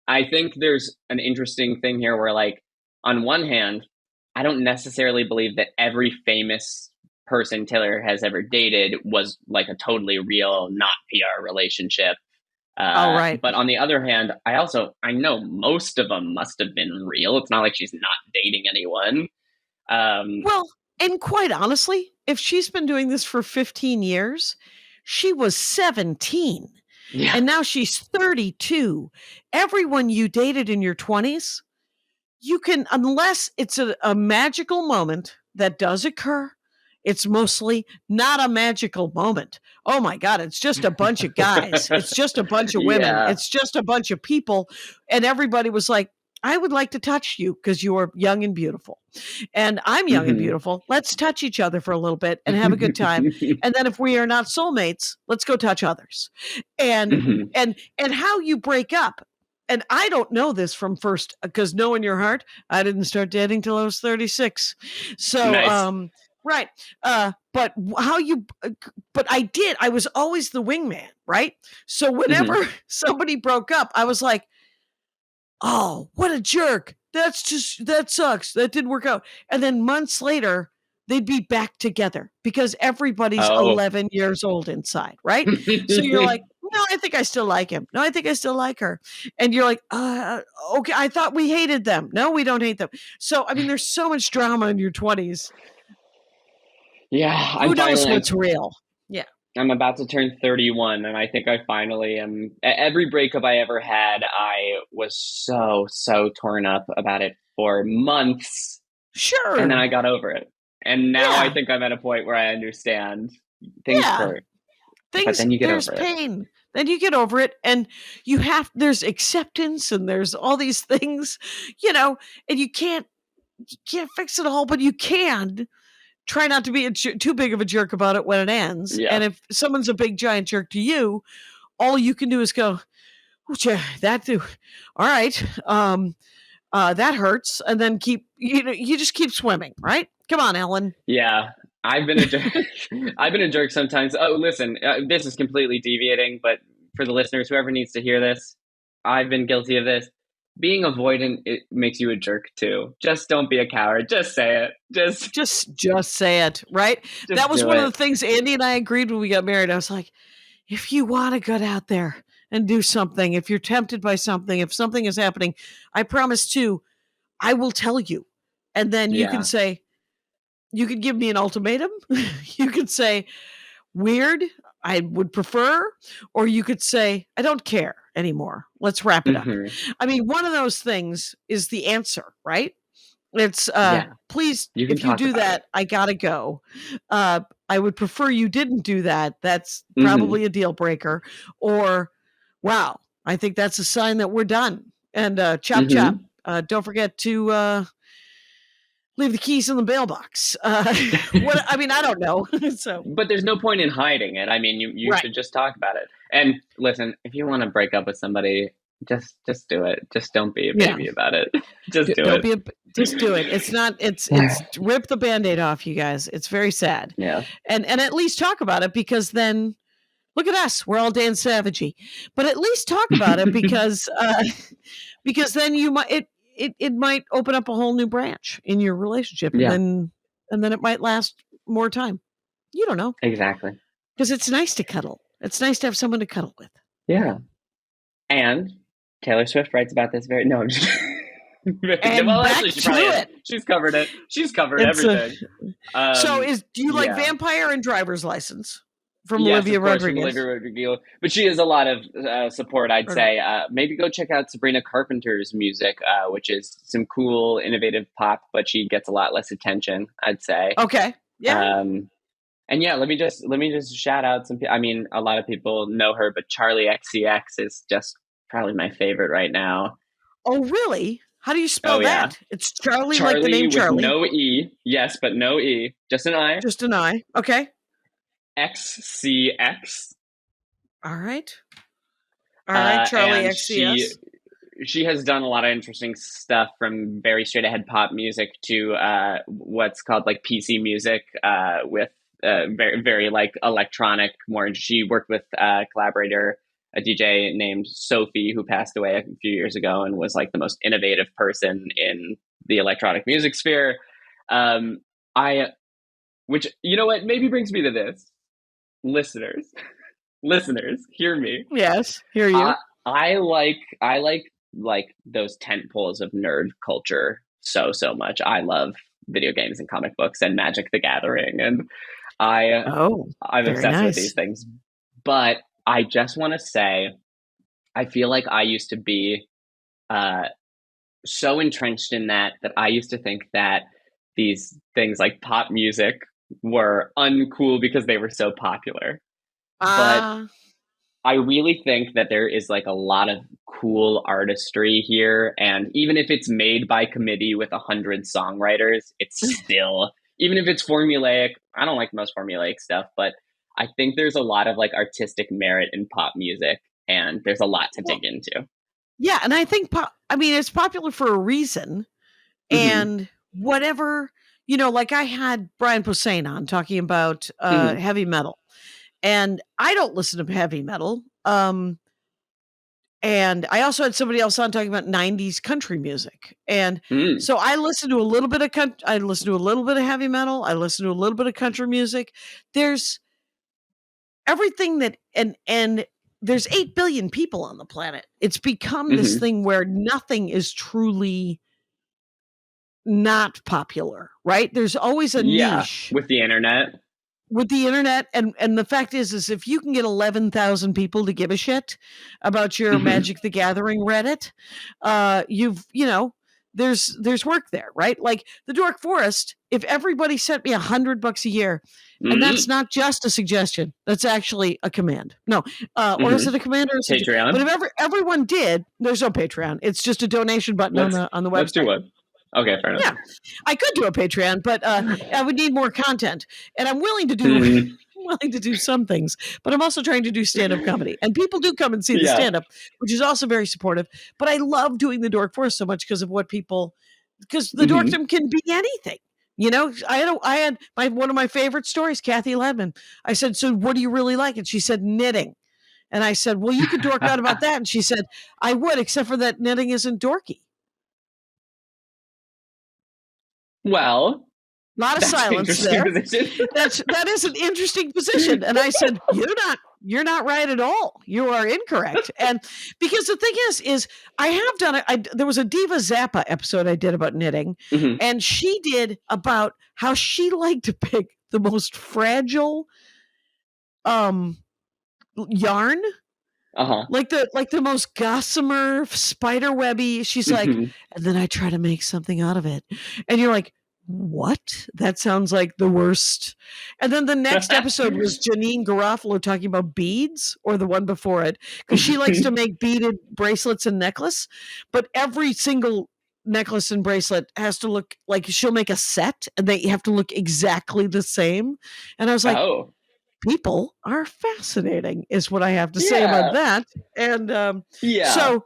I think there's an interesting thing here where, like, on one hand, I don't necessarily believe that every famous person Taylor has ever dated was like a totally real, not PR relationship. Right. But on the other hand, I know most of them must have been real. It's not like she's not dating anyone. Well, and quite honestly, if she's been doing this for 15 years, she was 17 and now she's 32. Everyone you dated in your 20s, you can, unless it's a magical moment that does occur, it's mostly not a magical moment. Oh my God, it's just a bunch of guys. It's just a bunch of women. Yeah. It's just a bunch of people. And everybody was like, I would like to touch you because you are young and beautiful. And I'm young and beautiful. Let's touch each other for a little bit and have a good time. And then if we are not soulmates, let's go touch others. And and how you break up. And I don't know this from first, because know in your heart, I didn't start dating till I was 36. So, nice. Right. But I did. I was always the wingman, right? So whenever somebody broke up, I was like, oh, what a jerk. That sucks. That didn't work out. And then months later, they'd be back together because everybody's 11 years old inside, right? So you're like, no, I think I still like him. No, I think I still like her. And you're like, okay, I thought we hated them. No, we don't hate them. So, I mean, there's so much drama in your 20s. Yeah. Who knows what's real? Yeah. I'm about to turn 31, and I think I finally am. Every breakup I ever had, I was so torn up about it for months. Sure. And then I got over it. And now I think I'm at a point where I understand things hurt. But then you get over it. There's pain. Then you get over it, and there's acceptance, and there's all these things, and you can't fix it all, but you can try not to be too big of a jerk about it when it ends. Yeah. And if someone's a big giant jerk to you, all you can do is go, all right, that hurts, and then you just keep swimming, right? Come on, Ellen. Yeah. I've been a jerk. I've been a jerk sometimes. Oh, listen, this is completely deviating, but for the listeners, whoever needs to hear this, I've been guilty of this. Being avoidant, it makes you a jerk too. Just don't be a coward. Just say it. Just say it, right? That was one of the things Andy and I agreed when we got married. I was like, if you want to get out there and do something, if you're tempted by something, if something is happening, I promise too, I will tell you. And then you can say, you could give me an ultimatum. You could say, weird, I would prefer. Or you could say, I don't care anymore. Let's wrap it up. I mean, one of those things is the answer, right? It's, please, if you do that, I gotta go. I would prefer you didn't do that. That's probably a deal breaker. Or, wow, I think that's a sign that we're done. And chop. Don't forget to leave the keys in the bail box. I mean, I don't know. But there's no point in hiding it. I mean, you should just talk about it. And listen, if you want to break up with somebody, just do it. Just don't be a baby about it. Just do it. Just do it. It's rip the Band-Aid off, you guys. It's very sad. Yeah. And at least talk about it, because then look at us. We're all Dan Savagey. But at least talk about it because then you might it might open up a whole new branch in your relationship, and then it might last more time. You don't know. Exactly. Because it's nice to cuddle. It's nice to have someone to cuddle with. Yeah. And Taylor Swift writes about this I'm just she's covered it. She's covered everything. So do you like Vampire and Driver's License? from Yes, Olivia of course, from Rodrigo. Olivia Rodrigo. But she has a lot of support, I'd say. Maybe go check out Sabrina Carpenter's music, which is some cool, innovative pop, but she gets a lot less attention, I'd say. Okay. Yeah. And yeah, let me just shout out some. I mean, a lot of people know her, but Charlie XCX is just probably my favorite right now. Oh, really? How do you spell Oh yeah, that? It's Charlie, like the Charlie name with Charlie. no E. Yes, but no E, just an I. Just an I. Okay. XCX. All right. All right. Charlie And XCS. she has done a lot of interesting stuff, from very straight ahead pop music to what's called like PC music, with very very like electronic. More, she worked with a collaborator, a DJ named Sophie, who passed away a few years ago and was like the most innovative person in the electronic music sphere. I Which, you know what, maybe brings me to this. Listeners, listeners, hear me. Yes. Hear you. I like those tent poles of nerd culture so much. I love video games and comic books and Magic the Gathering, and I'm very obsessed with nice. these things. But I just want to say, I feel like I used to be so entrenched in that I used to think that these things like pop music were uncool because they were so popular. But I really think that there is like a lot of cool artistry here. And even if it's made by committee with 100 songwriters, it's still, even if it's formulaic, I don't like most formulaic stuff, but I think there's a lot of like artistic merit in pop music, and there's a lot to dig into. Yeah. And I think, it's popular for a reason. And whatever, like I had Brian Posehn on talking about heavy metal. And I don't listen to heavy metal. And I also had somebody else on talking about 90s country music. And so I listen to a little bit of I listen to a little bit of heavy metal. I listen to a little bit of country music. There's everything that and there's 8 billion people on the planet. It's become this thing where nothing is truly not popular, right? There's always a niche with the internet. And the fact is if you can get 11,000 people to give a shit about your Magic the Gathering Reddit, there's work there, right? Like the Dork Forest, if everybody sent me $100 a year, and that's not just a suggestion, that's actually a command. No, or is it a command or a Patreon? But if everyone did, there's no Patreon. It's just a donation button on the website. Let's do one. Okay, fair enough. Yeah, I could do a Patreon, but I would need more content, and I'm willing to do some things, but I'm also trying to do stand-up comedy, and people do come and see the stand-up, which is also very supportive. But I love doing the Dork Forest so much because of because the dorkdom can be anything. I had one of my favorite stories, Kathy Ledman. I said, "So what do you really like?" And she said, "Knitting." And I said, "Well, you could dork out about that." And she said, "I would, except for that knitting isn't dorky." Well, a lot of silence there. That is an interesting position. And I said, you're not right at all. You are incorrect. And because the thing is I have done it. There was a Diva Zappa episode I did about knitting, and she did about how she liked to pick the most fragile yarn. Like the most gossamer spider webby. She's like, and then I try to make something out of it. And you're like, what? That sounds like the worst. And then the next episode was Janine Garofalo talking about beads, or the one before it, because she likes to make beaded bracelets and necklace, but every single necklace and bracelet has to look like, she'll make a set and they have to look exactly the same. And I was like, people are fascinating, is what I have to say about that. And so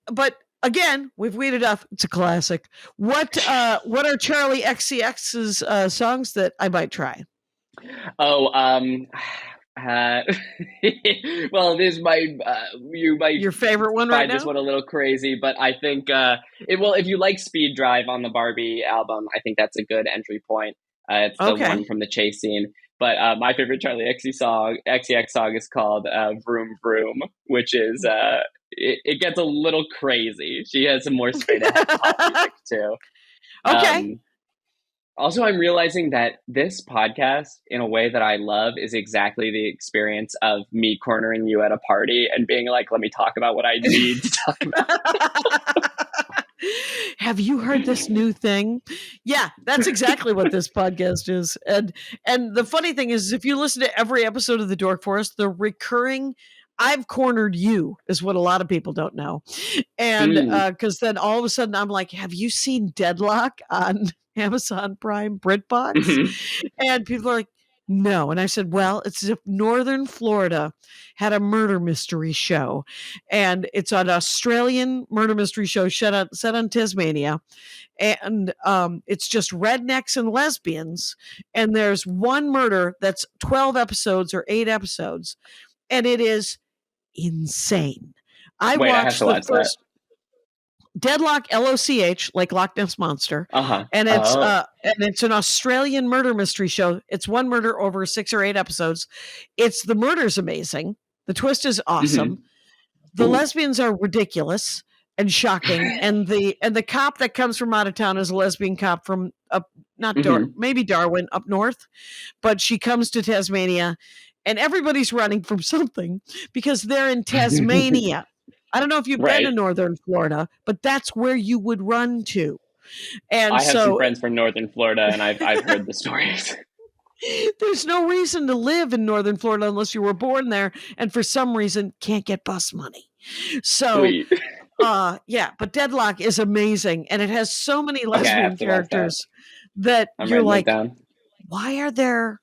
but again, we've weeded up. It's a classic. What are Charlie XCX's songs that I might try? Well, this might you might your favorite one find right now? This one a little crazy, but I think if you like Speed Drive on the Barbie album, I think that's a good entry point. It's the one from the chase scene. But my favorite Charlie XCX song is called Vroom Vroom, which is it gets a little crazy. She has some more straight ahead pop music too. Okay. Also, I'm realizing that this podcast, in a way that I love, is exactly the experience of me cornering you at a party and being like, let me talk about what I need to talk about. Have you heard this new thing? Yeah, that's exactly what this podcast is. And the funny thing is, if you listen to every episode of the Dork Forest, the recurring I've cornered you is what a lot of people don't know. And because then all of a sudden I'm like, have you seen Deadlock on Amazon Prime BritBox? And people are like, no. And I said, well, it's as if Northern Florida had a murder mystery show. And it's an Australian murder mystery show set on Tasmania. And it's just rednecks and lesbians. And there's one murder that's 12 episodes or 8 episodes. And it is insane. I watched the first Deadlock, LOCH, like Loch Ness Monster, and it's an Australian murder mystery show. It's one murder over 6 or 8 episodes. The murder's amazing. The twist is awesome. The lesbians are ridiculous and shocking, and the cop that comes from out of town is a lesbian cop from maybe Darwin up north, but she comes to Tasmania. And everybody's running from something because they're in Tasmania. I don't know if you've been to Northern Florida, but that's where you would run to. And I have some friends from Northern Florida, and I've heard the stories. There's no reason to live in Northern Florida unless you were born there, and for some reason can't get bus money. So, but Deadlock is amazing, and it has so many lesbian characters that you're like, why are there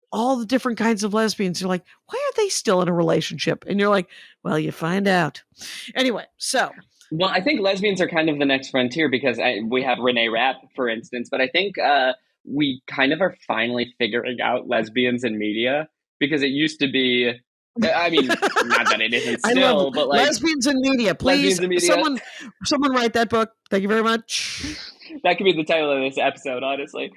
all the different kinds of lesbians? You're like, why are they still in a relationship? And you're like, well, you find out. Anyway, so. Well, I think lesbians are kind of the next frontier because we have Renee Rapp, for instance, but I think we kind of are finally figuring out lesbians in media because it used to be, I mean, not that it isn't still, but like. Lesbians in media, please. In media. Someone write that book. Thank you very much. That could be the title of this episode, honestly.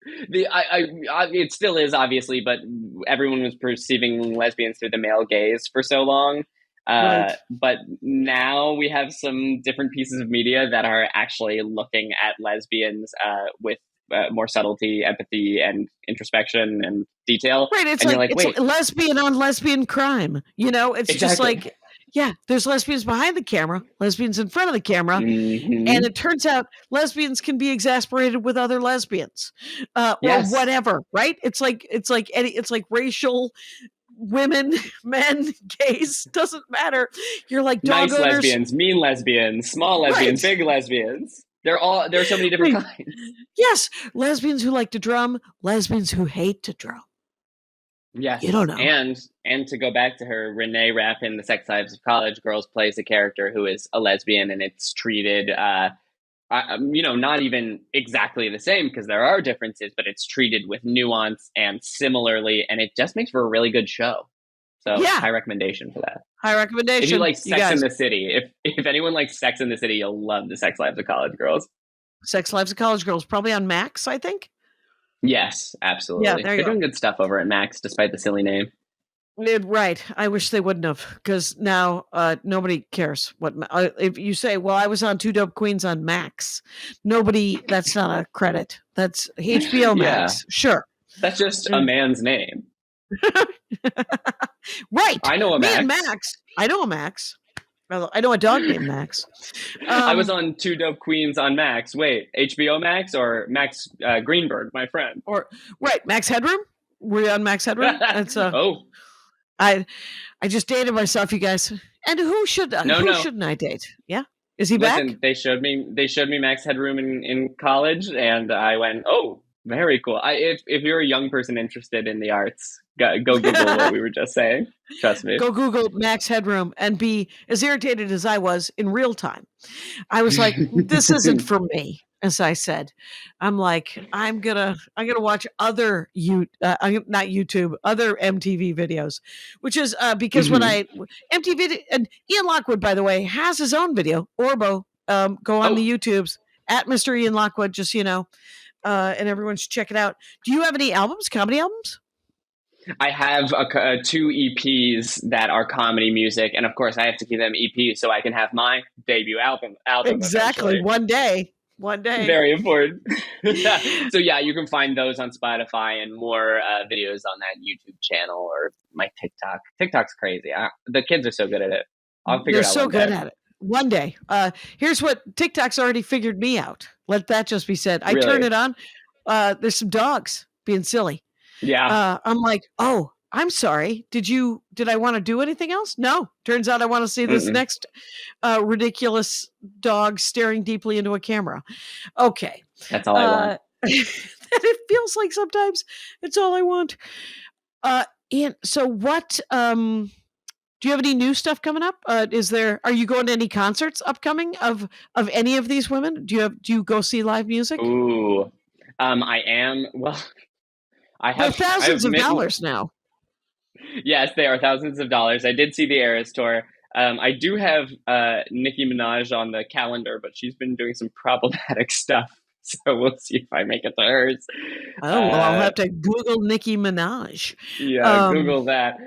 It still is, obviously, but everyone was perceiving lesbians through the male gaze for so long. But now we have some different pieces of media that are actually looking at lesbians with more subtlety, empathy, and introspection and detail. Right, it's it's lesbian on lesbian crime. You know, it's just like, yeah, there's lesbians behind the camera, lesbians in front of the camera, and it turns out lesbians can be exasperated with other lesbians, or whatever. Right? It's like racial, women, men, gays, doesn't matter. You're like dog nice owners. Lesbians, mean lesbians, small lesbians, big lesbians. There are so many different kinds. Yes, lesbians who like to drum, lesbians who hate to drum. Yes, you don't know. And to go back to her, Renee Rapp in The Sex Lives of College Girls plays a character who is a lesbian, and it's treated, not even exactly the same because there are differences, but it's treated with nuance and similarly, and it just makes for a really good show. So high recommendation for that. High recommendation. If you like Sex in the City, if anyone likes Sex in the City, you'll love The Sex Lives of College Girls. Sex Lives of College Girls, probably on Max, I think. Yes, absolutely. Yeah, they're doing good stuff over at Max, despite the silly name. Right. I wish they wouldn't have, because now nobody cares what. If you say, well, I was on Two Dope Queens on Max, that's not a credit. That's HBO Max. Sure. That's just a man's name. Right. I know a Max. Me and Max. I know a Max. I know a dog named Max. I was on Two Dope Queens on Max. Wait, HBO Max or Max Greenberg, my friend? Max Headroom? Were you on Max Headroom? That's I just dated myself, you guys. And who shouldn't I date? Yeah, is he back? They showed me Max Headroom in college, and I went, oh, very cool. If you're a young person interested in the arts, go Google what we were just saying. Trust me. Go Google Max Headroom and be as irritated as I was in real time. I was like, this isn't for me. As I said, I'm like, I'm gonna watch other not YouTube, other MTV videos, which is because when MTV, and Ian Lockwood, by the way, has his own video, ORBO. Go on the YouTubes at Mr. Ian Lockwood, just and everyone should check it out. Do you have any albums, comedy albums? I have 2 EPs that are comedy music, and of course, I have to keep them EPs so I can have my debut album. Exactly, eventually. one day. One day. Very important. So yeah, you can find those on Spotify and more videos on that YouTube channel or my TikTok. TikTok's crazy. The kids are so good at it. I'll figure They're it out so one good day. at it. One day. Here's what TikTok's already figured me out. Let that just be said. I Really? turn it on. There's some dogs being silly. Yeah. I'm like, oh, I'm sorry. Did I want to do anything else? No. Turns out I want to see this next ridiculous dog staring deeply into a camera. Okay. That's all I want. It feels like sometimes it's all I want. And so what, do you have any new stuff coming up? Are you going to any concerts upcoming of any of these women? Do you go see live music? Ooh, I am. Well, They're thousands of dollars now. Yes, they are thousands of dollars. I did see the Eras tour. I do have Nicki Minaj on the calendar, but she's been doing some problematic stuff. So we'll see if I make it to hers. Oh, well, I'll have to Google Nicki Minaj. Yeah, Google that.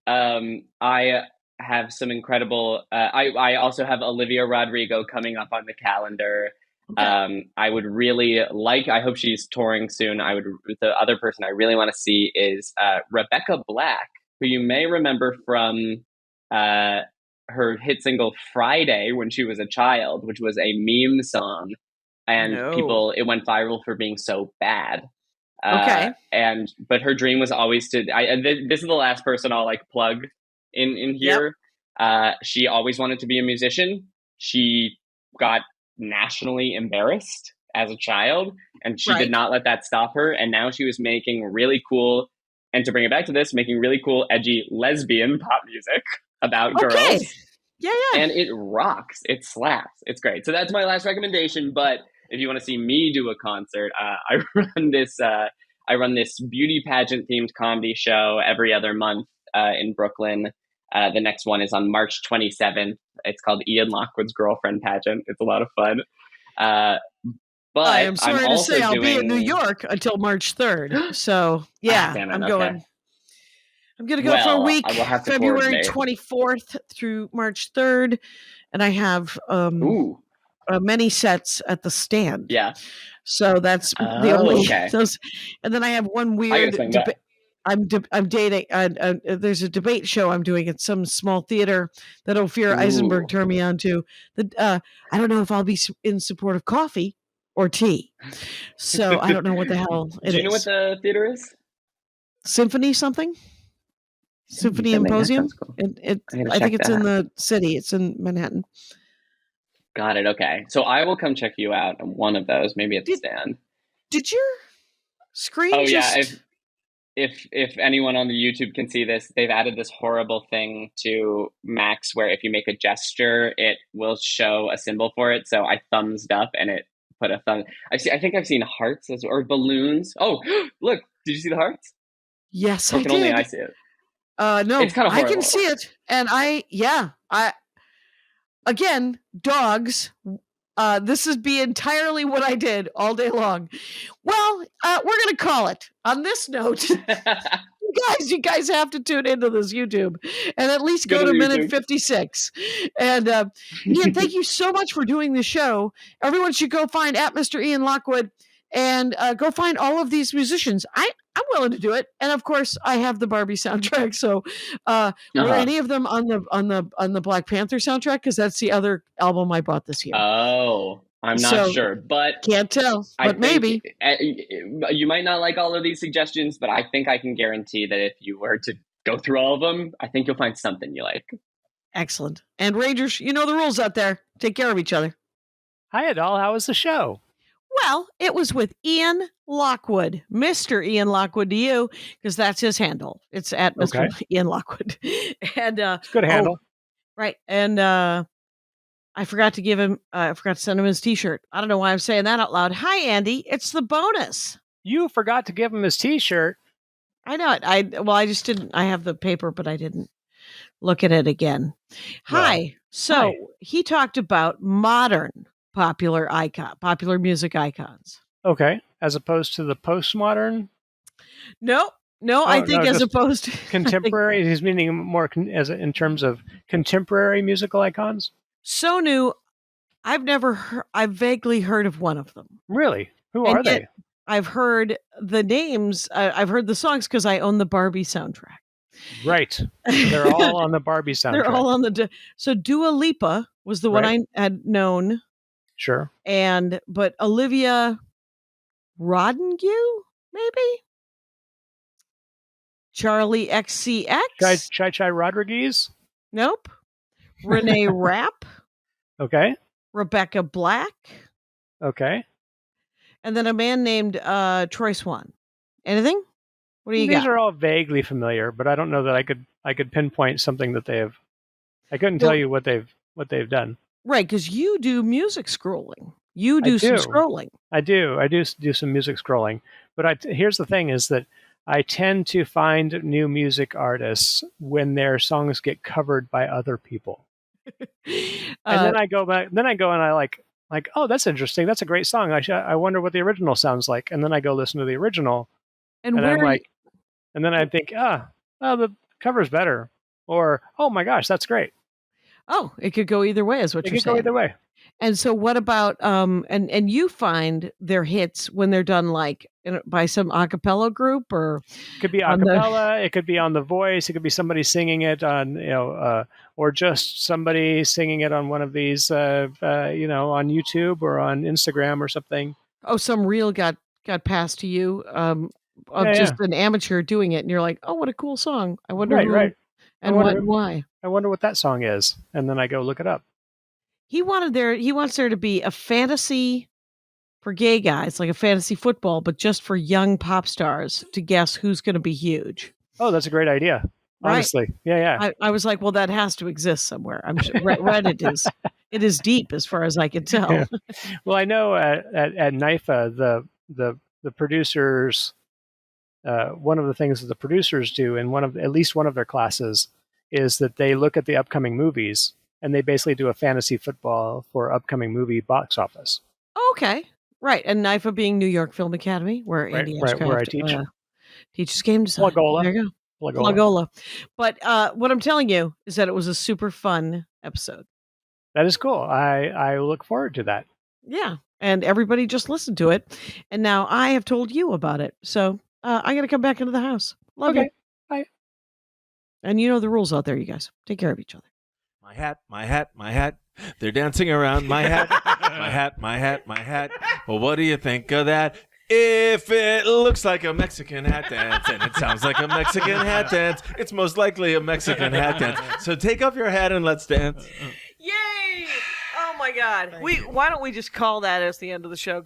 I have some incredible. I also have Olivia Rodrigo coming up on the calendar. Okay. I would really like. I hope she's touring soon. The other person I really want to see is Rebecca Black, who you may remember from her hit single "Friday" when she was a child, which was a meme song, and it went viral for being so bad. Okay. But her dream was always to. This is the last person I'll plug in here. Yep. She always wanted to be a musician. She got nationally embarrassed as a child, and she did not let that stop her. And now she was making really cool, and to bring it back to this, making really cool, edgy lesbian pop music about girls. Yeah. And it rocks. It slaps. It's great. So that's my last recommendation. But if you want to see me do a concert, I run this beauty pageant themed comedy show every other month in Brooklyn. The next one is on March 27th. It's called Ian Lockwood's Girlfriend Pageant. It's a lot of fun. But I am sorry to say I'll be in New doing... York until March 3rd. So yeah, I'm going. Okay. I'm going to go for a week, I will have to February 24th through March 3rd. And I have many sets at the Stand. Yeah. So that's the only. Okay. And then I have one weird debate. I'm dating. There's a debate show I'm doing at some small theater that Ophir Eisenberg turned me on to. I don't know if I'll be in support of coffee or tea. So I don't know what the hell it is. Do you know what the theater is? Symphony something? Symphony Symposium. Cool. I think it's in the city. It's in Manhattan. Got it. Okay. So I will come check you out on one of those, maybe at the Stand. Did your screen If anyone on the YouTube can see this, they've added this horrible thing to Max where if you make a gesture, it will show a symbol for it. So I thumbsed up and it put a thumb. I think I've seen hearts or balloons. Oh, look! Did you see the hearts? Yes, or I can did. Only I see it. No, it's kind of horrible. I can see it, and again, dogs. This would be entirely what I did all day long. Well, we're going to call it on this note. You guys have to tune into this YouTube and at least go to minute 56. And Ian, thank you so much for doing the show. Everyone should go find at Mr. Ian Lockwood and go find all of these musicians. I'm willing to do it, and of course, I have the Barbie soundtrack. So, were any of them on the Black Panther soundtrack? Because that's the other album I bought this year. Oh, I'm not sure, but can't tell. But maybe you might not like all of these suggestions, but I think I can guarantee that if you were to go through all of them, I think you'll find something you like. Excellent. And Rangers, you know the rules out there. Take care of each other. Hi, Adele. How was the show? Well, it was with Ian Lockwood, Mr. Ian Lockwood to you, because that's his handle. It's at Mr. Ian Lockwood. And it's a good handle. Right. And I forgot to send him his t-shirt. I don't know why I'm saying that out loud. Hi, Andy. It's the bonus. You forgot to give him his t-shirt. I know it. I just didn't. I have the paper, but I didn't look at it again. Hi. So he talked about modern popular music icons. Okay. As opposed to the postmodern? No, I think as opposed to contemporary. He's meaning more in terms of contemporary musical icons. So new. I've vaguely heard of one of them. Really? Who And are they? I've heard the names. I've heard the songs because I own the Barbie soundtrack. Right. They're all on the Barbie soundtrack. They're all on the. So Dua Lipa was the one I had known. Sure. But Olivia Roddengue, maybe? Charlie XCX? Chai Rodriguez? Nope. Renee Rapp? Okay. Rebecca Black? Okay. And then a man named Troy Swan. Anything? What do you got? These are all vaguely familiar, but I don't know that I could pinpoint something that they have. I couldn't tell you what they've done. Right, because you do music scrolling. You do some scrolling. I do some music scrolling. But here's the thing: is that I tend to find new music artists when their songs get covered by other people, and then I go back. Then I go and I like, oh, that's interesting. That's a great song. I wonder what the original sounds like, and then I go listen to the original, and I'm like, and then I think, the cover's better, or oh my gosh, that's great. Oh, it could go either way, is what you're saying. It could go either way. And so what about and you find their hits when they're done by some a cappella group, or it could be a cappella, it could be on The Voice, it could be somebody singing it on or just somebody singing it on one of these on YouTube or on Instagram or something. Oh, some reel got passed to you just an amateur doing it, and you're like, oh, what a cool song. I wonder and why. I wonder what that song is, and then I go look it up. He wants there to be a fantasy for gay guys, like a fantasy football, but just for young pop stars to guess who's going to be huge. Oh, that's a great idea. Honestly. Right? Yeah. I was like, well, that has to exist somewhere. I'm sure Reddit it is deep as far as I can tell. Yeah. Well, I know at NIFA, the producers, one of the things that the producers do in at least one of their classes is that they look at the upcoming movies and they basically do a fantasy football for upcoming movie box office. Okay. Right. And NIFA being New York Film Academy, where Andy Ashcraft, where I teach. Teaches game design. Plagola. There you go. Plagola. But what I'm telling you is that it was a super fun episode. That is cool. I look forward to that. Yeah. And everybody just listened to it. And now I have told you about it. So I got to come back into the house. Love you. Bye. And you know the rules out there, you guys. Take care of each other. My hat, my hat, my hat. They're dancing around my hat. My hat, my hat, my hat. Well, what do you think of that? If it looks like a Mexican hat dance and it sounds like a Mexican hat dance, it's most likely a Mexican hat dance. So take off your hat and let's dance. Yay! Oh my God. Why don't we just call that as the end of the show?